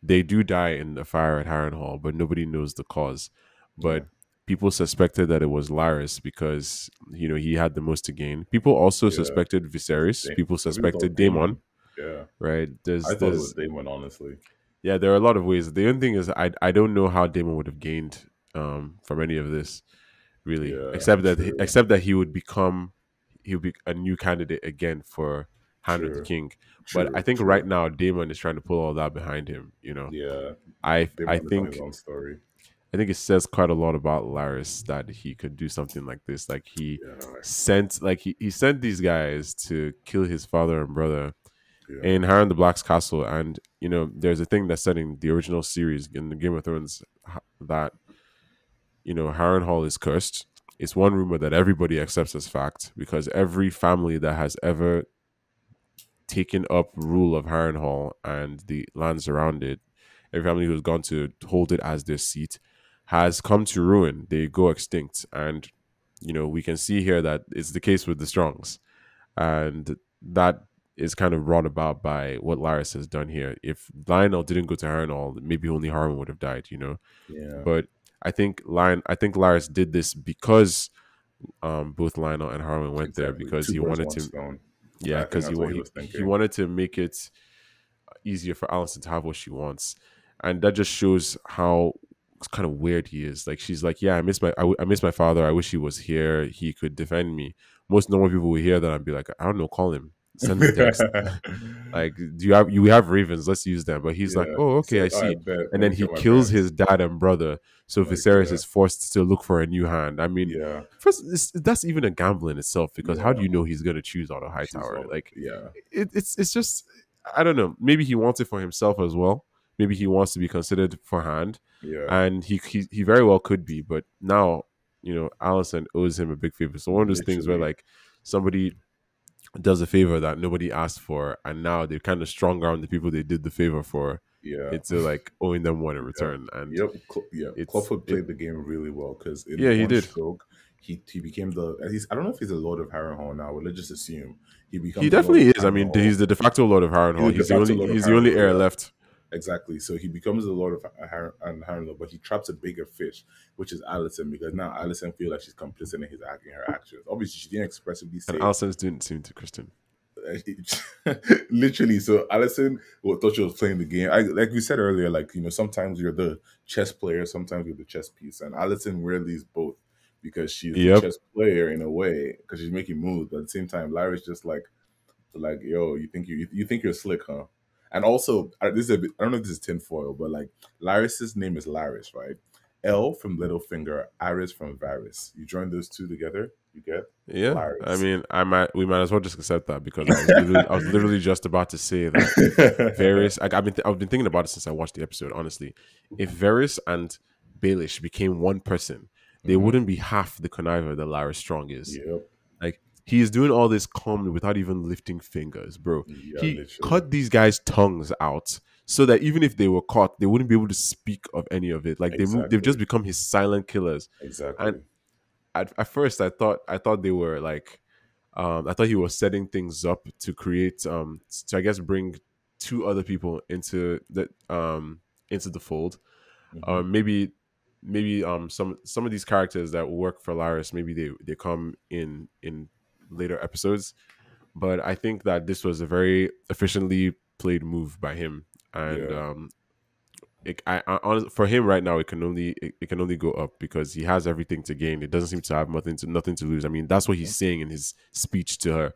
they do die in the fire at Harrenhal, but nobody knows the cause. yeah. But people suspected that it was Laris because he had the most to gain. People also Yeah. suspected Viserys. People Some people suspected thought Daemon. Damon. Yeah. Right? I thought it was Damon, honestly. Yeah, there are a lot of ways. The only thing is, I don't know how Daemon would have gained from any of this really, Yeah, true. except that he would be a new candidate again for Hand of the True. King. But I True. think right True. now Damon is trying to pull all that behind him. Yeah. I I Damon is on his think own story. I think it says quite a lot about Laris that he could do something like this. Like Yeah. he sent these guys to kill his father and brother Yeah. in Harren the Black's castle, and there's a thing that's said in the original series in the Game of Thrones that Harrenhal is cursed. It's one rumor that everybody accepts as fact because every family that has ever taken up rule of Harrenhal and the lands around it, every family who's gone to hold it as their seat, has come to ruin. They go extinct, and we can see here that it's the case with the Strongs, and that is kind of brought about by what Laris has done here. If Lionel didn't go to Harrenhal, maybe only Harwin would have died. Yeah. But I think Laris did this because both Lionel and Harwin went there Exactly. because Two he birds, wanted one to. stone. Yeah, I think because that's what he was he thinking. wanted to make it easier for Alison to have what she wants, and that just shows how kind of weird he is. Like she's like, yeah, I miss my father. I wish he was here. He could defend me. Most normal people will hear that and be like, I don't know, call him, send him a text. Like, we have ravens? Let's use them. But he's like, Yeah. oh, So okay, I like, all see. right, bet. And Let then me he kill my kills parents. his dad and brother. So Like, Viserys yeah. is forced to look for a new hand. I mean, Yeah. first, that's even a gamble in itself because how Yeah. do you know he's going to choose Otto She's Hightower? all, Like, yeah. it's just I don't know. Maybe he wants it for himself as well. Maybe he wants to be considered for hand, Yeah. and he very well could be. But now, Allison owes him a big favor. So one of those things where Literally. like somebody does a favor that nobody asked for, and now they're kind of stronger on the people they did the favor for Yeah. into like owing them one in Yeah. return. And Yep. Yeah. it's Clubfoot it. played the game really well because in Yeah, he one did. stroke, he became the. He's, I don't know if he's a Lord of Harrenhal now, but let's just assume he He becomes the Lord of definitely is. I mean, Harrenhal. he's the de facto Lord of He's Harrenhal. the de facto Lord of He's the only Harrenhal. heir Yeah. left. exactly. So he becomes the Lord of Harrenhal, but he traps a bigger fish, which is Alicent, because now Alicent feels like she's complicit in in her actions. Obviously, she didn't expressively And say it. Alison didn't seem to Kristen. Literally, so Alison thought she was playing the game. Like we said earlier, like sometimes you're the chess player, sometimes you're the chess piece, and Alison rarely is both because she's the Yep. chess player in a way because she's making moves, but at the same time, Larry's just like yo, you think you're slick, huh? And also, this is a bit, I don't know if this is tinfoil, but like Laris's name is Laris, right? L from Littlefinger, Aris from Varys. You join those two together, you get Yeah. I Laris. mean, we might as well just accept that because I was literally just about to say that if Varys, like I've been thinking about it since I watched the episode. Honestly, if Varys and Baelish became one person, they Hmm. wouldn't be half the conniver that Larys Strong is. Yep. Like he is doing all this calmly without even lifting fingers, bro. Yeah, He literally. cut these guys' tongues out so that even if they were caught, they wouldn't be able to speak of any of it. Like they've just Exactly. become his silent killers. And Exactly. at first, I thought they were like, I thought he was setting things up to create, to I guess bring two other people into the fold. Hmm. Maybe some of these characters that work for Laris, maybe they come in later episodes. But I think that this was a very efficiently played move by him, and Yeah. for him right now, it can only go up because he has everything to gain. It doesn't seem to have nothing to lose. I mean, that's what he's Hmm. saying in his speech to her.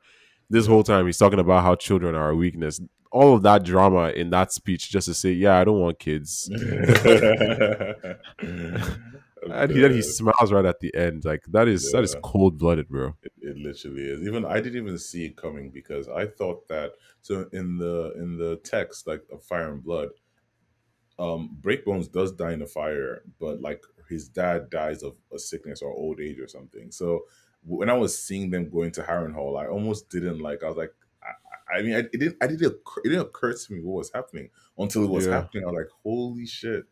This Yep. whole time, he's talking about how children are a weakness. All of that drama in that speech, just to say, "Yeah, I don't want kids," I'm and then he dead. smiles right at the end. Like that is Yeah. cold blooded, bro. It literally is. Even I didn't even see it coming because I thought that so in the text like of Fire and Blood, Breakbones does die in a fire, but like his dad dies of a sickness or old age or something. So when I was seeing them going to Harrenhal, I almost didn't like. I was like, I mean, it didn't occur to me what was happening until it was Yeah, happening. I was like, holy shit,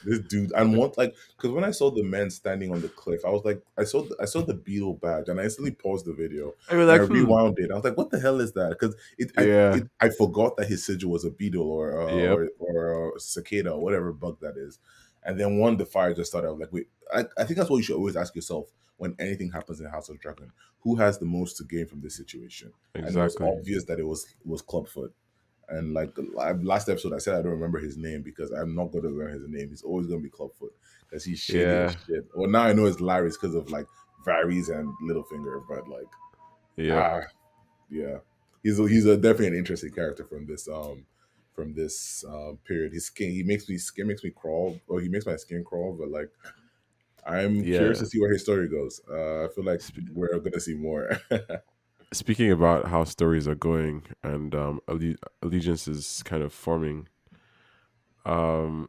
this dude. And what like because when I saw the men standing on the cliff, I was like, I saw the beetle badge, and I instantly paused the video I mean, and I like, rewound it. I was like, what the hell is that? Because yeah, I forgot that his sigil was a beetle yep, or a cicada or whatever bug that is. And then one the fire just started. I was like, wait, I think that's what you should always ask yourself when anything happens in House of Dragon: who has the most to gain from this situation? And it was exactly. obvious that it was Clubfoot. And like last episode, I said I don't remember his name because I'm not going to learn his name. He's always going to be Clubfoot because he's shady as Yeah, shit. Well, now I know it's Larry's because of like Varys and Littlefinger, but like yep, ah yeah, he's definitely an interesting character from this period. His skin skin makes me crawl, or he makes my skin crawl. But like I'm curious yeah. to see where his story goes. I feel like Sp- we're going to see more. Speaking about how stories are going and allegiance is kind of forming, um,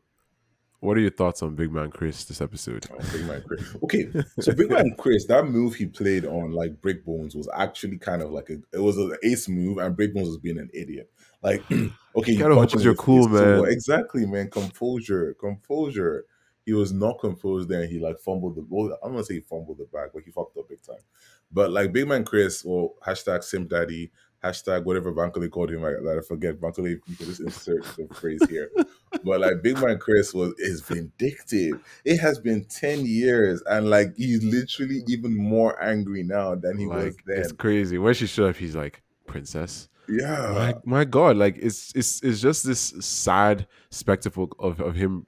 what are your thoughts on Big Man Chris this episode? Oh, Big Man Chris. Okay, so Big Man Chris, that move he played on like Breakbones was actually kind of like it was an ace move, and Breakbones was being an idiot. Like, okay, You you gotta punch hold him in your the cool, face. So what? man. Exactly, man. Composure, composure. He was not composed there. And he like fumbled the ball. I'm gonna say he fumbled the bag, but he fucked up big time. But like Big Man Chris, well, hashtag Sim Daddy, hashtag whatever Bankole called him. I forget. Bankole, you can just insert the phrase here. But like Big Man Chris is vindictive. It has been 10 years and like he's literally even more angry now than he was Like it's then. crazy. When she showed up, he's like, "Princess." Yeah. My God, like it's just this sad spectacle of him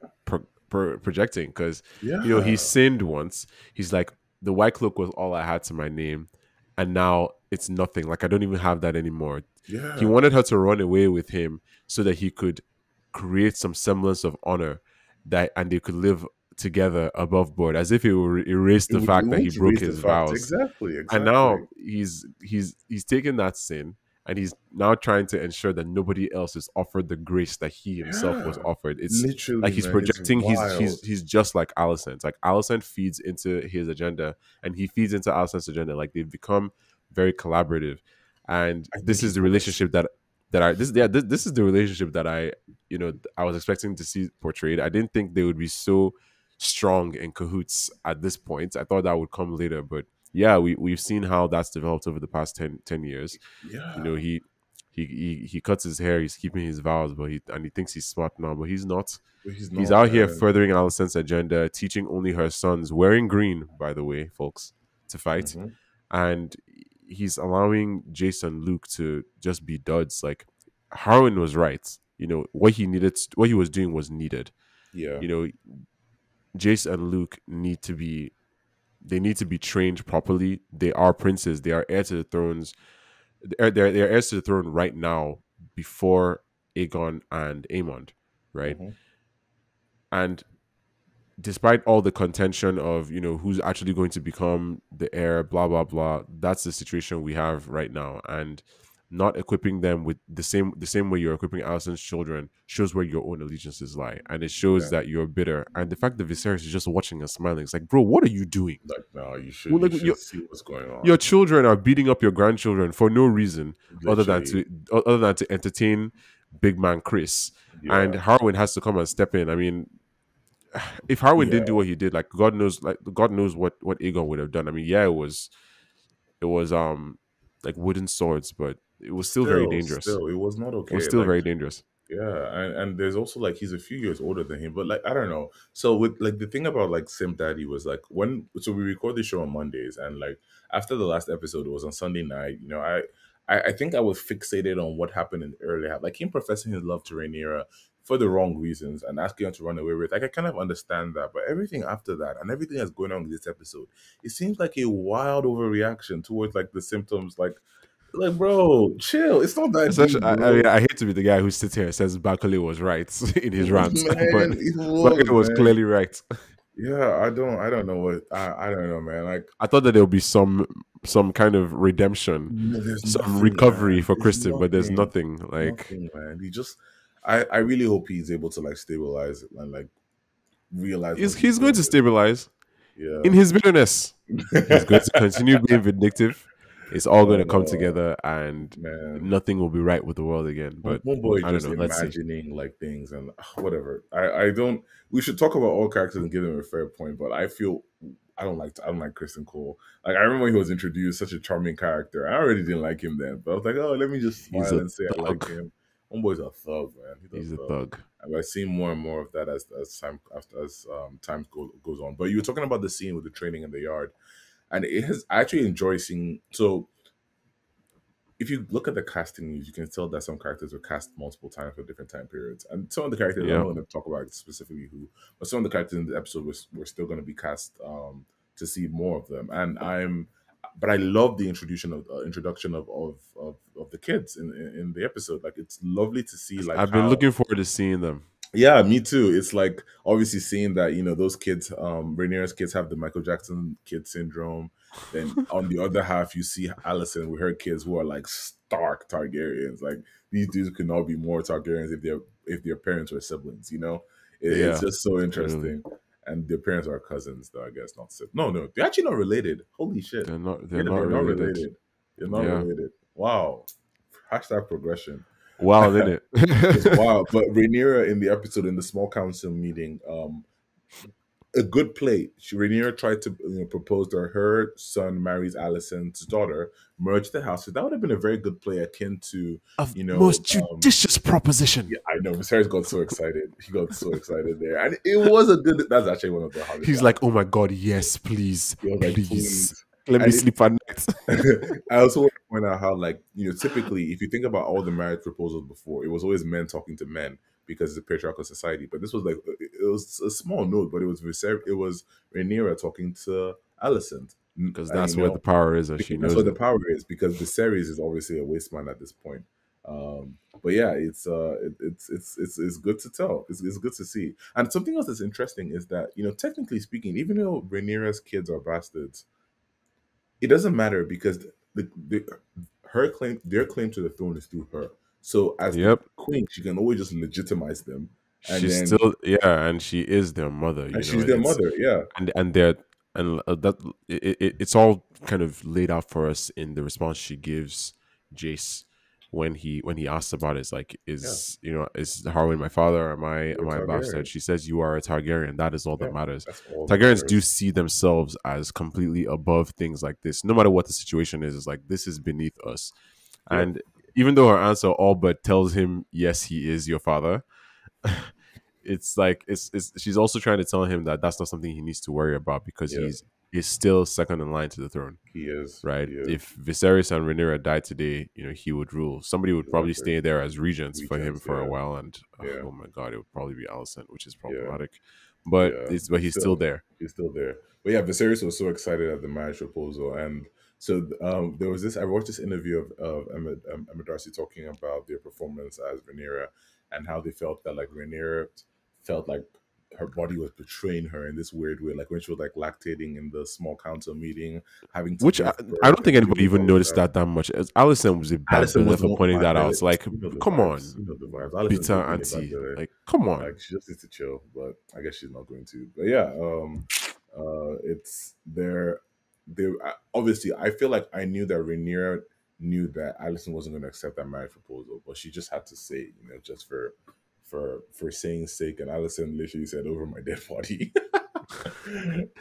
projecting because he Yeah. sinned once. He's like, the white cloak was all I had to my name, and now it's nothing. Like I don't even have that anymore. He Yeah. wanted her to run away with him so that he could create some semblance of honor that and they could live together above board, as if it would erase the fact It that he won't broke erase the his fact. vows. Exactly. And Exactly. now he's taken that sin and he's now trying to ensure that nobody else is offered the grace that he himself was Yeah. offered. It's like Literally, he's man. It's projecting wild. he's just like Alicent. Like Alicent feeds into his agenda and he feeds into Alicent's agenda. Like they've become very collaborative. And I think this is he the was. relationship that I this yeah this is the relationship that I was expecting to see portrayed. I didn't think they would be so strong in cahoots at this point. I thought that would come later, but yeah, we've seen how that's developed over the past 10 years. You Yeah. know, he he cuts his hair. He's keeping his vows, but he thinks he's smart now, but he's not. But he's He's not, out here and furthering Alicent's agenda, teaching only her sons, wearing green, by the way, folks, to fight, mhm, and he's allowing Jason Luke to just be duds. Like Harwin was right. What he needed, what he was doing was needed. yeah, You know, Jace and Luke need to be they need to be trained properly. They are princes. They are heir to the thrones. They're heirs to the throne right now before Aegon and Aemond, right? mhm, And despite all the contention of who's actually going to become the heir, blah blah blah, that's the situation we have right now. And not equipping them with the same way you're equipping Alicent's children shows where your own allegiances lie, and it shows yeah. that you're bitter. And the fact that Viserys is just watching and smiling, it's like, bro, what are you doing? Like, no, Well, you like should see what's going your on. children are beating up your grandchildren for no reason other than Literally, to entertain big man Chris. And yeah, Harwin has to come and step in. I mean, if Harwin didn't do yeah. what he did, God knows what Aegon would have done. I mean, yeah, it was like wooden swords, but it was still very dangerous. Still, it was not It was okay. still Like, very dangerous. yeah, and there's also like he's a few years older than him, but like I don't know. So with like the thing about like Sim Daddy was like we record the show on Mondays, and like after the last episode it was on Sunday night. I think I was fixated on what happened in the early half, like him professing his love to Rhaenyra for the wrong reasons and asking her to run away with. Like I kind of understand that, but everything after that and everything that's going on in this episode, it seems like a wild overreaction towards like the symptoms, like, bro, chill. It's not that Especially, deep, I mean, bro. I hate to be the guy who sits here and says Bakale was right in his rant, but Man, it was, Bakale was man. clearly right. Yeah, I don't know I don't know, man. Like, I thought that there would be some kind of redemption, no, there's some nothing, recovery man. for There's Kristen, but there's nothing, nothing. Like nothing, man. He just, I really hope he's able to like stabilize it and like realize what he's he's going doing to is wrong. stabilize in Yeah. his bitterness. He's going to continue being vindictive. It's all going Oh to come no, together, and man. nothing will be right with the world again. But Homeboy I don't just know. Let's see. imagining like things and whatever. I don't. We should talk about all characters and give them a fair point, but I feel I don't like Kristen Cole. Like I remember when he was introduced, such a charming character. I already didn't like him then, but I was like, oh, let me just He's smile a and say I like thug. him. Homeboy's a thug, man. He's a He's a thug. thug. And I see more and more of that as time goes on. But you were talking about the scene with the training in the yard, and it has I actually enjoy seeing. So if you look at the casting news, you can tell that some characters were cast multiple times for different time periods. And some of the characters, I'm Yeah. not going to talk about specifically who, but some of the characters in the episode were still going to be cast to see more of them. But I love the introduction of the kids in the episode. Like it's lovely to see like I've been how looking forward to seeing them. yeah, me too. It's like obviously seeing that, those kids, Rainier's kids have the Michael Jackson kid syndrome. Then on the other half, you see Alison with her kids who are like stark Targaryens. Like these dudes could not be more Targaryens if their parents were siblings, it's Yeah, just so literally. interesting. And their parents are cousins, though, I guess, not siblings. No, they're actually not related. Holy shit. They're Yeah, not they're not related. related. They're not Yeah. related. Wow. Hashtag progression. Wow, isn't It's it? wild. But Rhaenyra in the episode in the small council meeting, a good play. Rhaenyra tried to propose to her son marries Alicent's daughter, merge the houses. That would have been a very good play, akin to Of you most know. judicious proposition. Yeah, I know. Viserys got so excited. He got so excited there, and it was a good. That's actually one of the hardest He's lines. like, oh my god, yes, please, He was like, please, please. let me And sleep at night. I also want to point out how, like, typically, if you think about all the marriage proposals before, it was always men talking to men because it's a patriarchal society. But this was like, it was a small note, but it was Rhaenyra talking to Alicent. Because And, that's where the power is, and she that's knows what the it. power is because Viserys is obviously a waste man at this point. But yeah, it's good to tell. It's good to see. And something else that's interesting is that technically speaking, even though Rhaenyra's kids are bastards, it doesn't matter because their claim to the throne is through her. So as the Yep. queen, she can always just legitimize them, and She's then still, yeah, and she is their mother, and she's their it's mother. Yeah, and they're and that it's all kind of laid out for us in the response she gives Jace when he asks about it. It's like, yeah. is Harwin my father? You're Am a I a bastard? Targaryen. She says, you are a Targaryen. That is all that Yeah, matters. that's all that Targaryens do matters. see themselves as completely above things like this. No matter what the situation is, it's like, this is beneath us. Yep. And even though her answer all but tells him, yes, he is your father, it's like it's she's also trying to tell him that that's not something he needs to worry about because Yep, he's still second in line to the throne, he is. right? He is. If Viserys and Rhaenyra died today, he would rule. Somebody would probably Exactly. stay there as regents for him Regents. for a Yeah. while, and Yeah. oh my god, it would probably be Alicent, which is Yeah. problematic. But Yeah, but but he's still still, there. he's still there. But yeah, Viserys was so excited at the marriage proposal, and so there was this. I watched this interview of Emma Darcy talking about their performance as Rhaenyra and how they felt that like Rhaenyra felt like her body was betraying her in this weird way, like when she was like lactating in the small council meeting, having to Which give I birth don't think and anybody doing even all of noticed that. that much. As Alicent was a bad Alison billet was for more pointing bad that out. belly. It's like, You know the come vibes. on, You know the vibes. Alison's bitter just being a bad auntie. belly. Like, come on. Like she just needs to chill, but I guess she's not going to. But yeah, it's there. They obviously, I feel like I knew that Rainier knew that Alison wasn't going to accept that marriage proposal, but she just had to say, just for saying sake. And Alison literally said, "Over my dead body."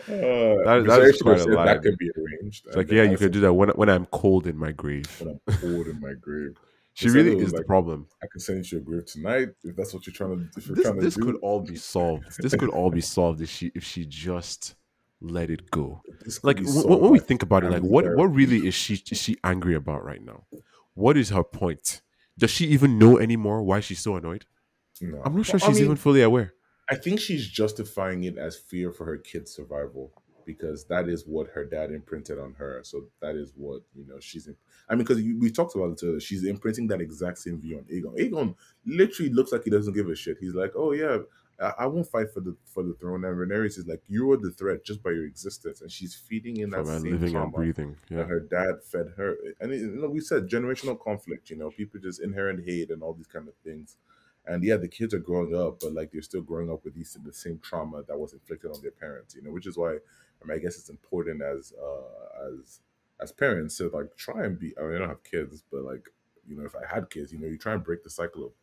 That is Viserys should have quite a said that line. can be arranged, It's and like, then yeah, you could Alison do that when I'm cold in my grave. when I'm cold in my grave. She Instead, it really was is the like, problem. I can send you to your grave tonight if that's what if you're This trying to this could do. all be solved. This could all be solved if she just let it go. This could Like be solved when we by think about it, like family what therapy. really is she angry about right now? What is her point? Does she even know anymore why she's so annoyed? I'm No, not sure I she's even mean, fully aware. I think she's justifying it as fear for her kid's survival because that is what her dad imprinted on her. So that is what she's. I mean, because we talked about it earlier. She's imprinting that exact same view on Aegon. Aegon literally looks like he doesn't give a shit. He's like, "Oh yeah, I won't fight for the throne." And Rhaenyra is like, "You are the threat just by your existence," and she's feeding in For that my same living and trauma breathing. that Yeah. her dad fed her. And we said generational conflict. People just inherent hate and all these kind of things. And yeah, the kids are growing up, but like they're still growing up with the same trauma that was inflicted on their parents. Which is why I guess it's important as parents to like try and be. I mean, I don't have kids, but like if I had kids, you try and break the cycle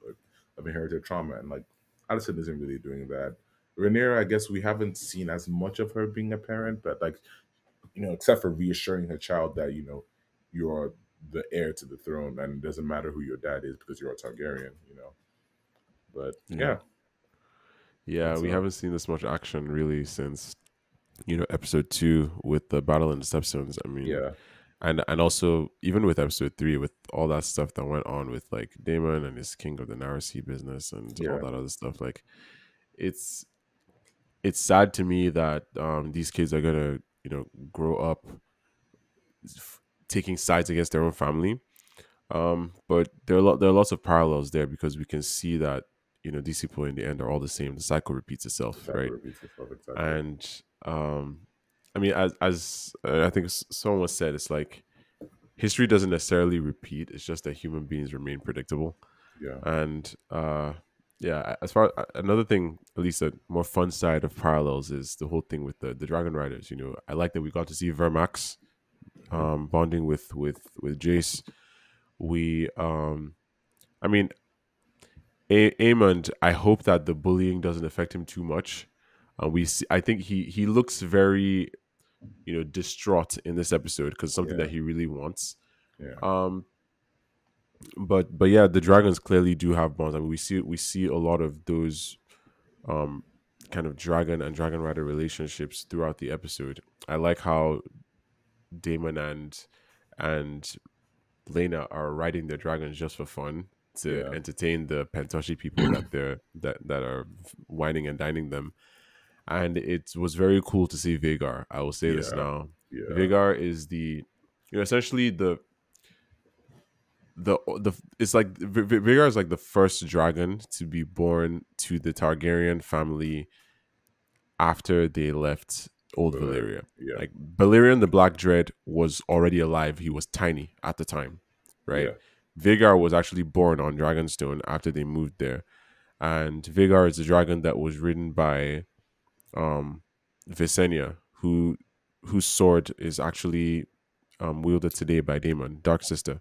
of inherited trauma, and like Addison isn't really doing that. Rhaenyra, I guess we haven't seen as much of her being a parent, but like except for reassuring her child that you're the heir to the throne, and it doesn't matter who your dad is because you're a Targaryen. But Yeah. yeah, Yeah, it's we haven't seen this much action really since episode 2 with the battle in the stepstones. I mean, yeah, and also even with episode 3 with all that stuff that went on with like Damon and his King of the Narrow Sea business and all yeah, that other stuff, like it's it's sad to me that these kids are gonna grow up taking sides against their own family. But there are lots of parallels there because we can see that these people in the end are all the same. The cycle repeats the itself, cycle right? repeats itself exactly. And I mean, as I think someone was said, it's like history doesn't necessarily repeat. It's just that human beings remain predictable. Yeah, And yeah, as far another thing, at least a more fun side of parallels is the whole thing with the Dragon Riders. I like that we got to see Vermax hmm, bonding with Jace. We I mean, Aemond, I hope that the bullying doesn't affect him too much. We see, I think he looks very distraught in this episode because something yeah, that he really wants. yeah, Um, but yeah, the dragons clearly do have bonds. I mean, we see a lot of those um kind of dragon and dragon rider relationships throughout the episode. I like how Damon and Lena are riding their dragons just for fun to yeah, entertain the Pentoshi people that are whining and dining them. And it was very cool to see Vagar. I will say this yeah, now. yeah. Vagar is essentially the it's like Vagar is like the first dragon to be born to the Targaryen family after they left Old Valeria, Valyria. yeah, Like Balerion the Black Dread was already alive. He was tiny at the time, right? yeah, Vagar was actually born on Dragonstone after they moved there. And Vagar is the dragon that was ridden by Visenya, whose sword is actually wielded today by Daemon, Dark Sister.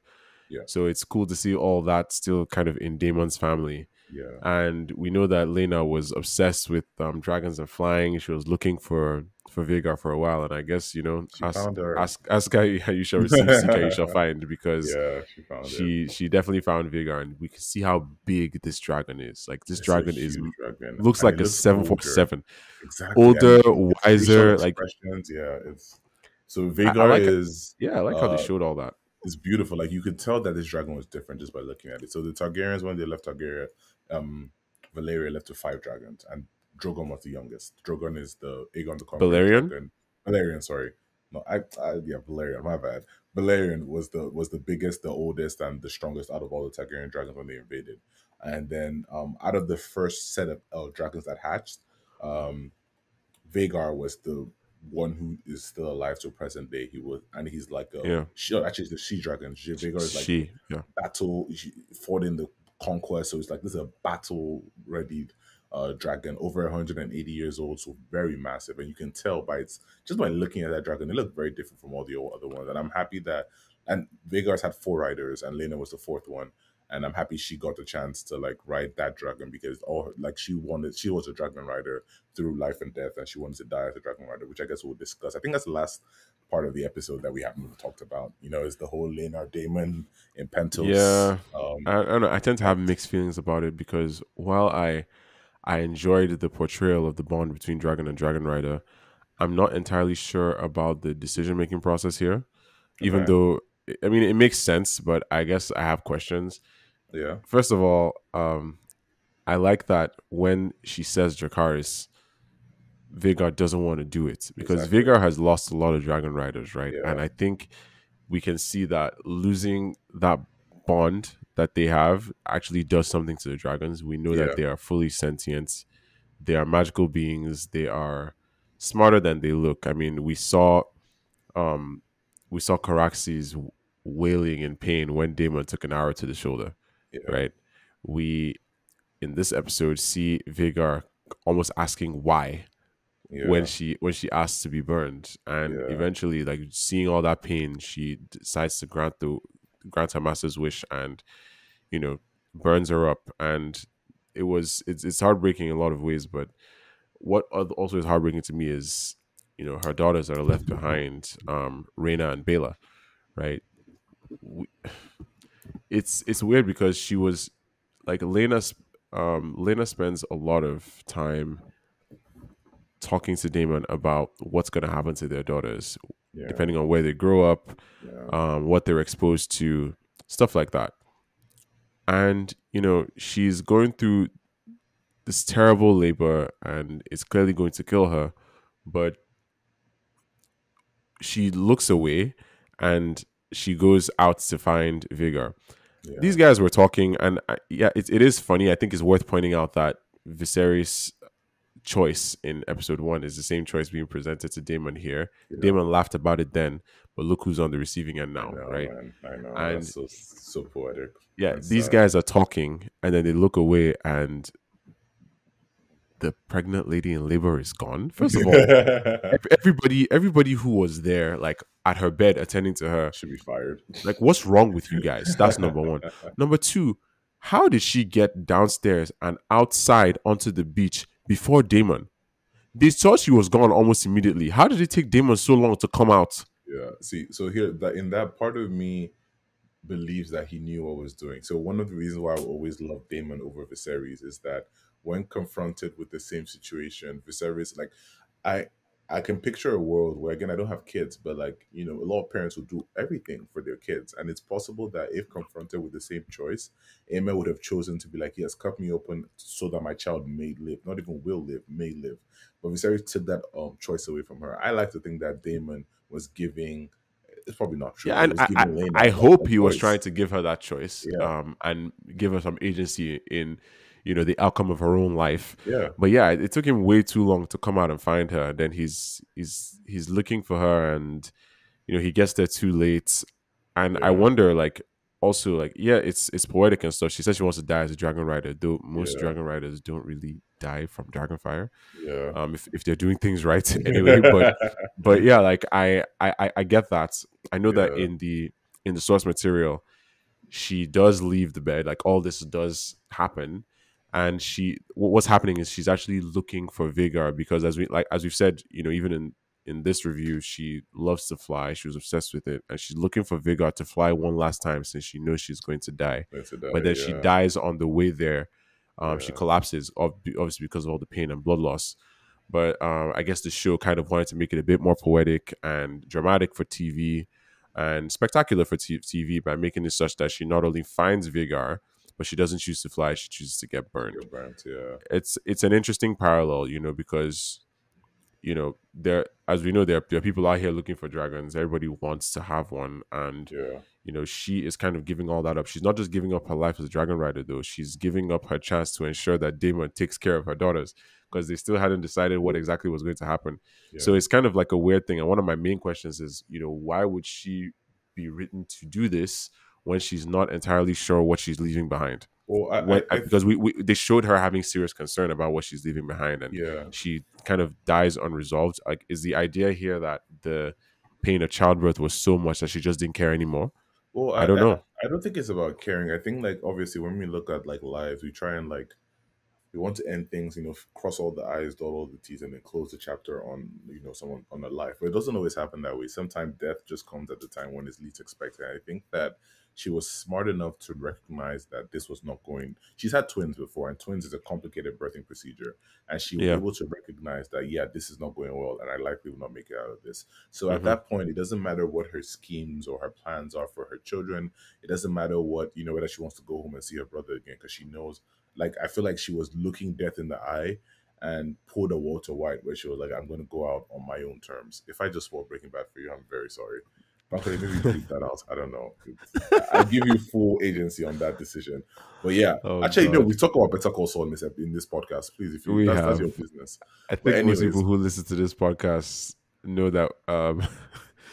Yeah. So it's cool to see all that still kind of in Daemon's family. Yeah. And we know that Lena was obsessed with dragons and flying. She was looking for Vhagar for a while, and I guess She found her. ask how you shall receive, seek how you shall find, because Yeah, she found it. she definitely found Vhagar, and we can see how big this dragon is. Like this It's a dragon is huge dragon, looks and it like a looks seven four older. seven, Exactly, and older, its facial wiser. Like expressions. Yeah, it's so I Vhagar like it. is Yeah, I like how they showed all that. is beautiful. Like you could tell that this dragon was different just by looking at it. So the Targaryens, when they left Targaryen, um, Valeria left with 5 dragons, and Drogon was the youngest. Drogon is the Aegon the Conqueror's Balerion. dragon. Valerian, sorry, no, yeah, Valerian. My bad. Valerian was the biggest, the oldest, and the strongest out of all the Targaryen dragons when they invaded. And then out of the first set of dragons that hatched, um, Vagar was the one who is still alive to present day. He was, and he's like a Yeah, actually it's the she dragon. Vagar is like she. Yeah, battle. She fought in the conquest, so it's like this is a battle ready dragon, over 180 years old, so very massive, and you can tell by its just by looking at that dragon, it looked very different from all the other ones. And I'm happy that and Vagar's had 4 riders, and Lena was the fourth one. And I'm happy she got the chance to like ride that dragon because all like she was a dragon rider through life and death, and she wanted to die as a dragon rider, which I guess we'll discuss. I think that's the last part of the episode that we haven't even talked about. Is the whole Lena Damon in Pentos. yeah. I don't know. I tend to have Fight. mixed feelings about it because while I enjoyed the portrayal of the bond between Dragon and Dragon Rider, I'm not entirely sure about the decision making process here. Even Okay. though I mean it makes sense, but I guess I have questions. Yeah. First of all, I like that when she says Dracarys, Vhagar doesn't want to do it because Exactly. Vhagar has lost a lot of Dragon Riders, right? And Yeah. I think we can see that losing that bond that they have actually does something to the dragons. We know that Yeah. they are fully sentient. They are magical beings. They are smarter than they look. I mean, um we saw Caraxes wailing in pain when Daemon took an arrow to the shoulder, Yeah. right? We in this episode see Vhagar almost asking why Yeah. when she asks to be burned, and Yeah. eventually, like seeing all that pain, she decides to grant her master's wish, and you know burns her up. And it's heartbreaking in a lot of ways, but what also is heartbreaking to me is her daughters that are left behind, Rhaenyra and Bela, right? We, it's weird because she was like Lena spends a lot of time talking to Damon about what's going to happen to their daughters, Yeah. depending on where they grow up, Yeah. what they're exposed to, stuff like that. And she's going through this terrible labor, and it's clearly going to kill her, but she looks away, and she goes out to find Vigor. Yeah. These guys were talking, and yeah, it is funny. I think it's worth pointing out that Viserys' choice in episode 1 is the same choice being presented to Damon here. Yeah. Damon laughed about it then, but look who's on the receiving end I now, know, right? man. I know. And That's so poetic yeah, and these sad. guys are talking, and then they look away, and the pregnant lady in labor is gone. First of all, everybody who was there, like at her bed attending to her, Should be fired. like, what's wrong with you guys? That's number one. Number two, how did she get downstairs and outside onto the beach before Damon? They thought she was gone almost immediately. How did it take Damon so long to come out? Yeah. See, so here that in that part of me believes that he knew what was doing. So one of the reasons why I always love Damon over Viserys is that when confronted with the same situation, Viserys I I can picture a world where again I don't have kids, but a lot of parents will do everything for their kids, and it's possible that if confronted with the same choice, Aemma would have chosen to be like, "Yes, cut me open so that my child may live, not even will live, may live." But Viserys took that choice away from her. I like to think that Damon was giving. It's probably not true, Yeah, but he and was giving I Lena hope a he was trying voice. to give her that choice, Yeah, and give her some agency in, the outcome of her own life. yeah, But yeah, it took him way too long to come out and find her. Then he's looking for her, and he gets there too late. And I yeah, wonder, like, also, like, yeah, it's poetic and stuff. She says she wants to die as a dragon rider, though most yeah, dragon riders don't really die from dragon fire, yeah. if they're doing things right anyway. But yeah, like I get that. I know that Yeah, in the source material, she does leave the bed. Like all this does happen, and what's happening is she's actually looking for Vigor because as we've said, even in this review, she loves to fly. She was obsessed with it, and she's looking for Vigor to fly one last time since she knows she's going to die. Going to But die. then she Yeah, dies on the way there. She yeah, collapses, obviously because of all the pain and blood loss. But I guess the show kind of wanted to make it a bit more poetic and dramatic for TV and spectacular for TV by making it such that she not only finds Vigor, but she doesn't choose to fly; she chooses to get burned. get burnt. Yeah, It's an interesting parallel, because there, as we know, there are people out here looking for dragons. Everybody wants to have one, and yeah. she is kind of giving all that up. She's not just giving up her life as a dragon rider, though. She's giving up her chance to ensure that Daemon takes care of her daughters because they still hadn't decided what exactly was going to happen. So Yeah. it's kind of like a weird thing. And one of my main questions is, why would she be written to do this when she's not entirely sure what she's leaving behind? Well, Because they showed her having serious concern about what she's leaving behind, and yeah. she kind of dies unresolved. Like, is the idea here that the pain of childbirth was so much that she just didn't care anymore? Well, I don't know. I don't think it's about caring. I think like obviously when we look at like lives, we try and like we want to end things, cross all the I's, dot all the T's, and then close the chapter on, someone on a life. But it doesn't always happen that way. Sometimes death just comes at the time when it's least expected. And I think that she was smart enough to recognize that this was not going. She's had twins before, and twins is a complicated birthing procedure. And she was Yeah. able to recognize that, yeah, this is not going well, and I likely will not make it out of this. So at Hmm. that point, it doesn't matter what her schemes or her plans are for her children. It doesn't matter what, whether she wants to go home and see her brother again, because she knows, like, I feel like she was looking death in the eye and pulled a Walter White where she was like, I'm going to go out on my own terms. If I just spoiled Breaking Bad for you, I'm very sorry. Frankly, maybe bleep that out. I don't know. I give you full agency on that decision. But yeah, Oh actually, no, we God, talk about Better Call Saul in this podcast. Please, if you we that's your have. business. I But think most people anyways, who listen to this podcast know that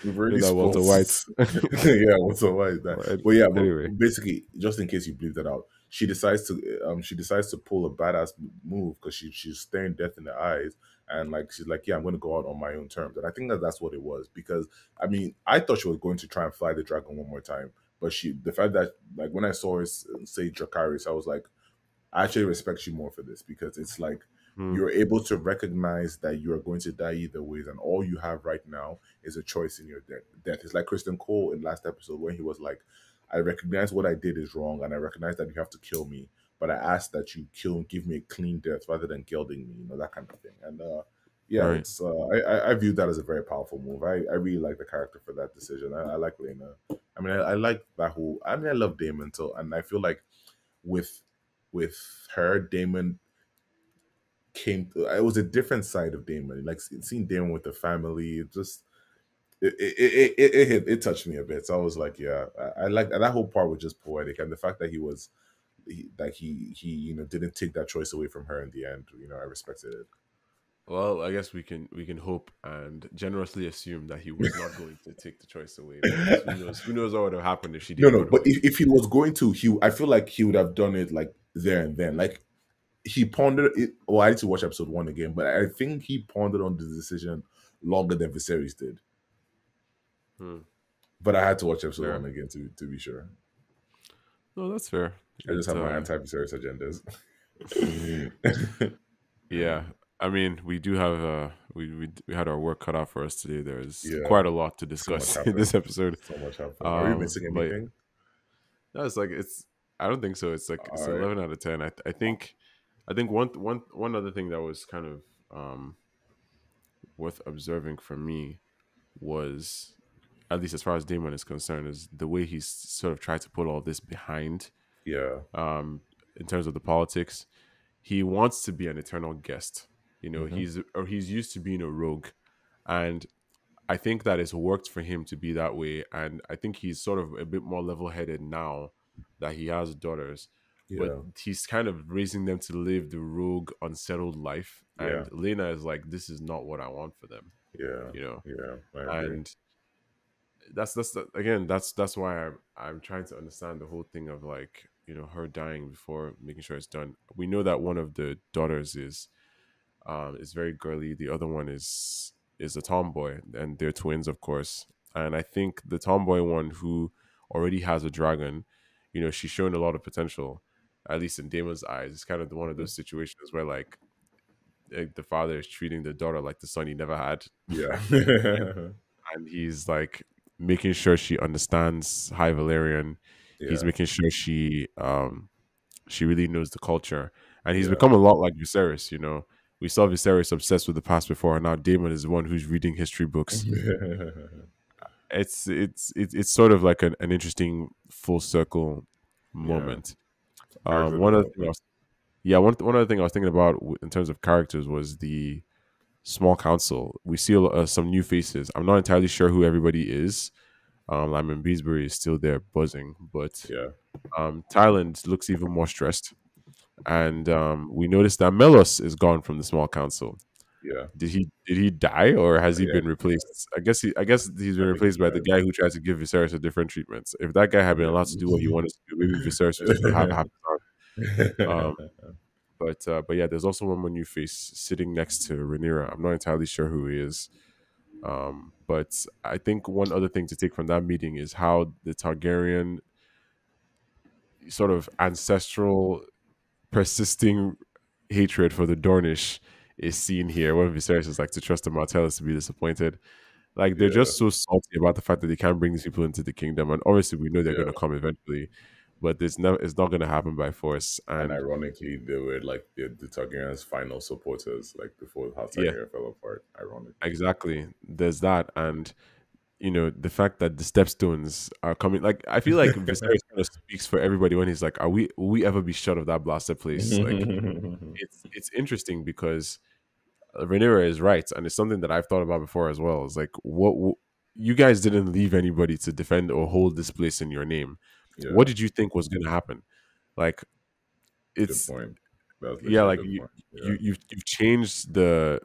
we've know already that spoiled. Walter White. Yeah, what's so why is that? But But yeah, but anyway, basically, just in case you bleep that out, she decides to pull a badass move because she's staring death in the eyes, and like she's like, yeah, I'm going to go out on my own terms, and I think that that's what it was. Because I mean, I thought she was going to try and fly the dragon one more time, but the fact that, like, when I saw her say Dracarys, I was like, I actually respect you more for this, because it's like hmm, you're able to recognize that you are going to die either ways, and all you have right now is a choice in your death. It's like Kristen Cole in last episode when he was like, I recognize what I did is wrong, and I recognize that you have to kill me, but I ask that you give me a clean death rather than gelding me, that kind of thing. And yeah, right. it's I view that as a very powerful move. I really like the character for that decision. I like Lena. I mean, I like that whole. I mean, I love Damon, so, and I feel like with her, Damon came. It was a different side of Damon. Like seeing Damon with the family, it just it touched me a bit. So I was like, yeah, I like that whole part was just poetic, and the fact that he didn't take that choice away from her in the end. I respected it. Well, I guess we can hope and generously assume that he was not going to take the choice away, because who knows what would have happened if she No, did no, run but away. if he was going to, I feel like he would have done it like there and then. Like he pondered it. Well, I need to watch episode one again, but I think he pondered on the decision longer than Viserys did. Hmm. But I had to watch episode one Fair. again to be sure. No, that's fair. I just It have my anti-Viserys agendas. Yeah. I mean, we do have we had our work cut out for us today. There's Yeah, quite a lot to so much discuss in happened. this episode. So much happened. Are you missing But anything? no, it's I don't think so. It's All right. 11 out of 10. I think one other thing that was kind of worth observing for me was, at least as far as Damon is concerned, is the way he's sort of tried to put all this behind, Yeah. um, in terms of the politics. He wants to be an eternal guest. Hmm. He's used to being a rogue, and I think that it's worked for him to be that way. And I think he's sort of a bit more level headed now that he has daughters. But Yeah. he's kind of raising them to live the rogue, unsettled life. Yeah. And Lena is like, this is not what I want for them, Yeah. you know. Yeah. I agree. And again, that's why I'm trying to understand the whole thing of, like, her dying before making sure it's done. We know that one of the daughters is very girly. The other one is a tomboy, and they're twins, of course. And I think the tomboy one, who already has a dragon, she's shown a lot of potential, at least in Damon's eyes. It's kind of one of Mhm. those situations where the father is treating the daughter like the son he never had, Yeah. and he's like making sure she understands High Valerian. He's Yeah. making sure she really knows the culture, and he's Yeah. become a lot like Viserys. We saw Viserys obsessed with the past before, and now Daemon is the one who's reading history books. It's sort of like an interesting full circle Yeah. moment. Character One other thing I development. was yeah one other thing I was thinking about in terms of characters was the small council. We see some new faces. I'm not entirely sure who everybody is. I mean, Beesbury is still there buzzing, but Yeah. Thailand looks even more stressed. And we noticed that Melos is gone from the small council. Yeah. Did he die, or has he Yeah. been replaced? I guess he's been I think he replaced by the died. guy who tried to give Viserys a different treatment. So if that guy had been allowed to do what he Yeah. wanted to do, maybe Viserys would still have half his arm. But yeah, there's also one more new face sitting next to Rhaenyra. I'm not entirely sure who he is. But I think one other thing to take from that meeting is how the Targaryen sort of ancestral persisting hatred for the Dornish is seen here when Viserys is like, to trust the Martells to be disappointed. Like, they're Yeah. just so salty about the fact that they can't bring these people into the kingdom, and obviously we know they're going Yeah. to come eventually, but it's not going to happen by force. And And ironically, they were like the Targaryen's final supporters, like before the House yeah, Targaryen fell apart. Ironically. exactly. There's that, and the fact that the stepstones are coming. Like, I feel like Viserys kind of speaks for everybody when he's like, "Are we will we ever be shut of that blasted place?" Like, it's interesting because Rhaenyra is right, and it's something that I've thought about before as well. It's like, you guys didn't leave anybody to defend or hold this place in your name. What Yeah. did you think was going to happen? Like, Good it's point. That was yeah, literally a like good point. Yeah. you've changed the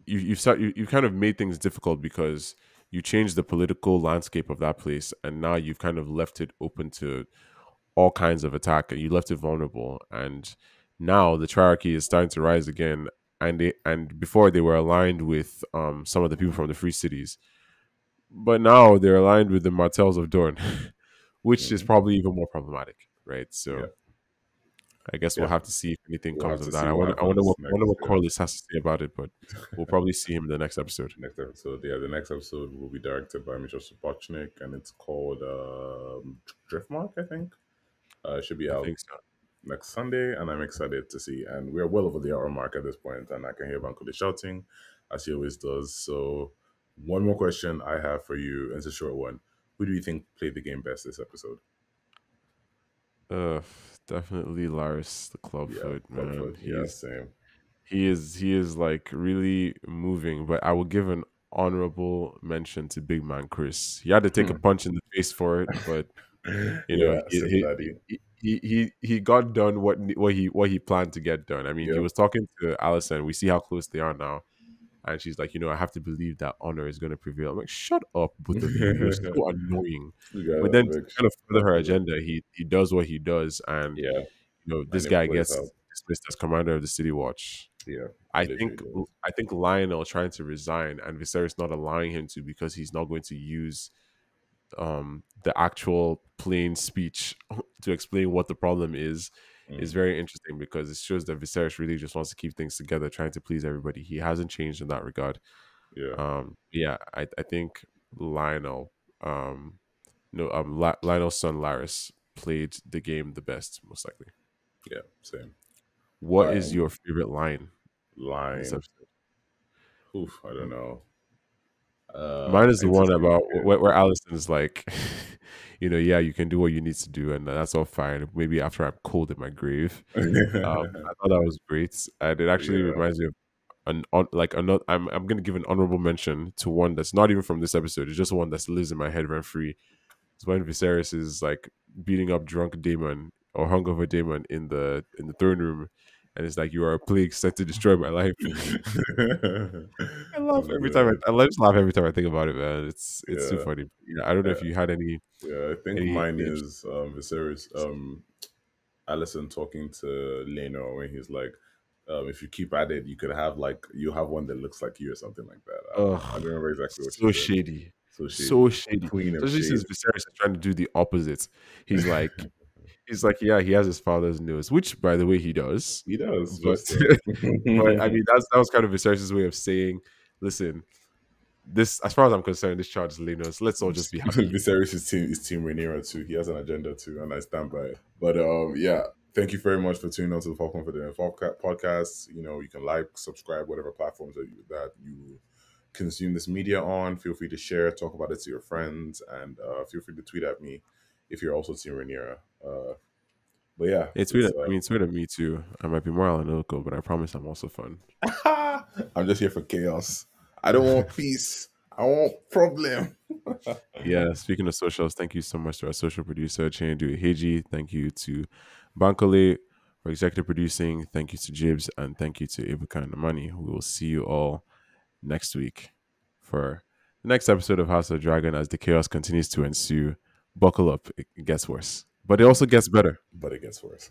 you've kind of made things difficult because you changed the political landscape of that place, and now you've kind of left it open to all kinds of attack, and you left it vulnerable. And now the triarchy is starting to rise again, and before they were aligned with some of the people from the free cities, but now they're aligned with the Martells of Dorne, which is Hmm. probably even more problematic, right? Yeah. So I guess we'll Yeah. have to see if anything We'll comes have to of that. see what I wonder happens what next. Yeah. Corliss has to say about it, but we'll probably see him in the next episode. Next episode. Yeah. The next episode will be directed by Mitchell Sapochnik, and it's called Driftmark, I think. It should be I out think so. next Sunday, and I'm excited to see. And we're well over the hour mark at this point, and I can hear Banco shouting, as he always does. So, one more question I have for you, and it's a short one. Who do you think played the game best this episode? Uh, Definitely Lars the Yeah, Clubfoot, man. Clubfoot. Yeah, same. He is like really moving, but I will give an honorable mention to Big Man Chris. He had to take a punch in the face for it, but Yeah, Sim he Daddy. he got done what he planned to get done. I mean, he Yep. was talking to Alison. We see how close they are now, and she's like, I have to believe that honor is going to prevail. I'm like, shut up, both of you. You're so annoying. You But got then to like kind of further shut her up. agenda, he does what he does, and Yeah, this and it guy plays gets out. dismissed as commander of the City Watch. Yeah, I it literally think does. I think Lionel trying to resign and Viserys not allowing him to because he's not going to use the actual plain speech to explain what the problem is Mm, very interesting because it shows that Viserys really just wants to keep things together, trying to please everybody. He hasn't changed in that regard. yeah, Yeah, I think Lionel, um, no, Lionel's son Laris played the game the best, most likely. yeah, same. All What right, is your favorite line in this line. episode? Oof, I don't know. Mine is I the need to one think about again. where Allison is like, yeah, you can do what you need to do, and that's all fine. Maybe after I'm cold in my grave. I thought that was great, and it actually Yeah. reminds me of like another. I'm gonna give an honorable mention to one that's not even from this episode. It's just one that lives in my head rent free. It's when Viserys is like beating up drunk Daemon or hungover Daemon in the throne room, and it's like, you are a plague sent to destroy my life. I laugh I'm every time. dead. I just laugh every time I think about it, man. It's too Yeah. funny. Yeah, I don't know Uh, if you had yeah, I think any. mine is Viserys, Alison talking to Leno when he's like, if you keep at it, you could have like you have one that looks like you or something like that. I don't Ugh, remember exactly what she so said. shady. So So shady. shady. Queen of Especially shade. since Viserys is trying to do the opposite. He's like, yeah, he has his father's nose, which, by the way, he does. He does, But, just so. but I mean, that was kind of Viserys' way of saying, listen, this, as far as I'm concerned, this child is Lenos. Let's all just be happy. Viserys is team Rhaenyra too. He has an agenda too, and I stand by it. But yeah, thank you very much for tuning on to the Falcon for the podcast. You know, you can like, subscribe, whatever platforms that you consume this media on. Feel free to share, talk about it to your friends, and feel free to tweet at me if you're also team Rhaenyra. But yeah, It's weird. it's I mean, it's weird of me too. I might be more analytical, but I promise I'm also fun. I'm just here for chaos. I don't want peace. I want problem. Yeah, speaking of socials, thank you so much to our social producer, Chindu Heji. Thank you to Bankole for executive producing. Thank you to Jibs, and thank you to Ibuka and Amani. We will see you all next week for the next episode of House of Dragon as the chaos continues to ensue. Buckle up, it gets worse, but it also gets better. But it gets worse.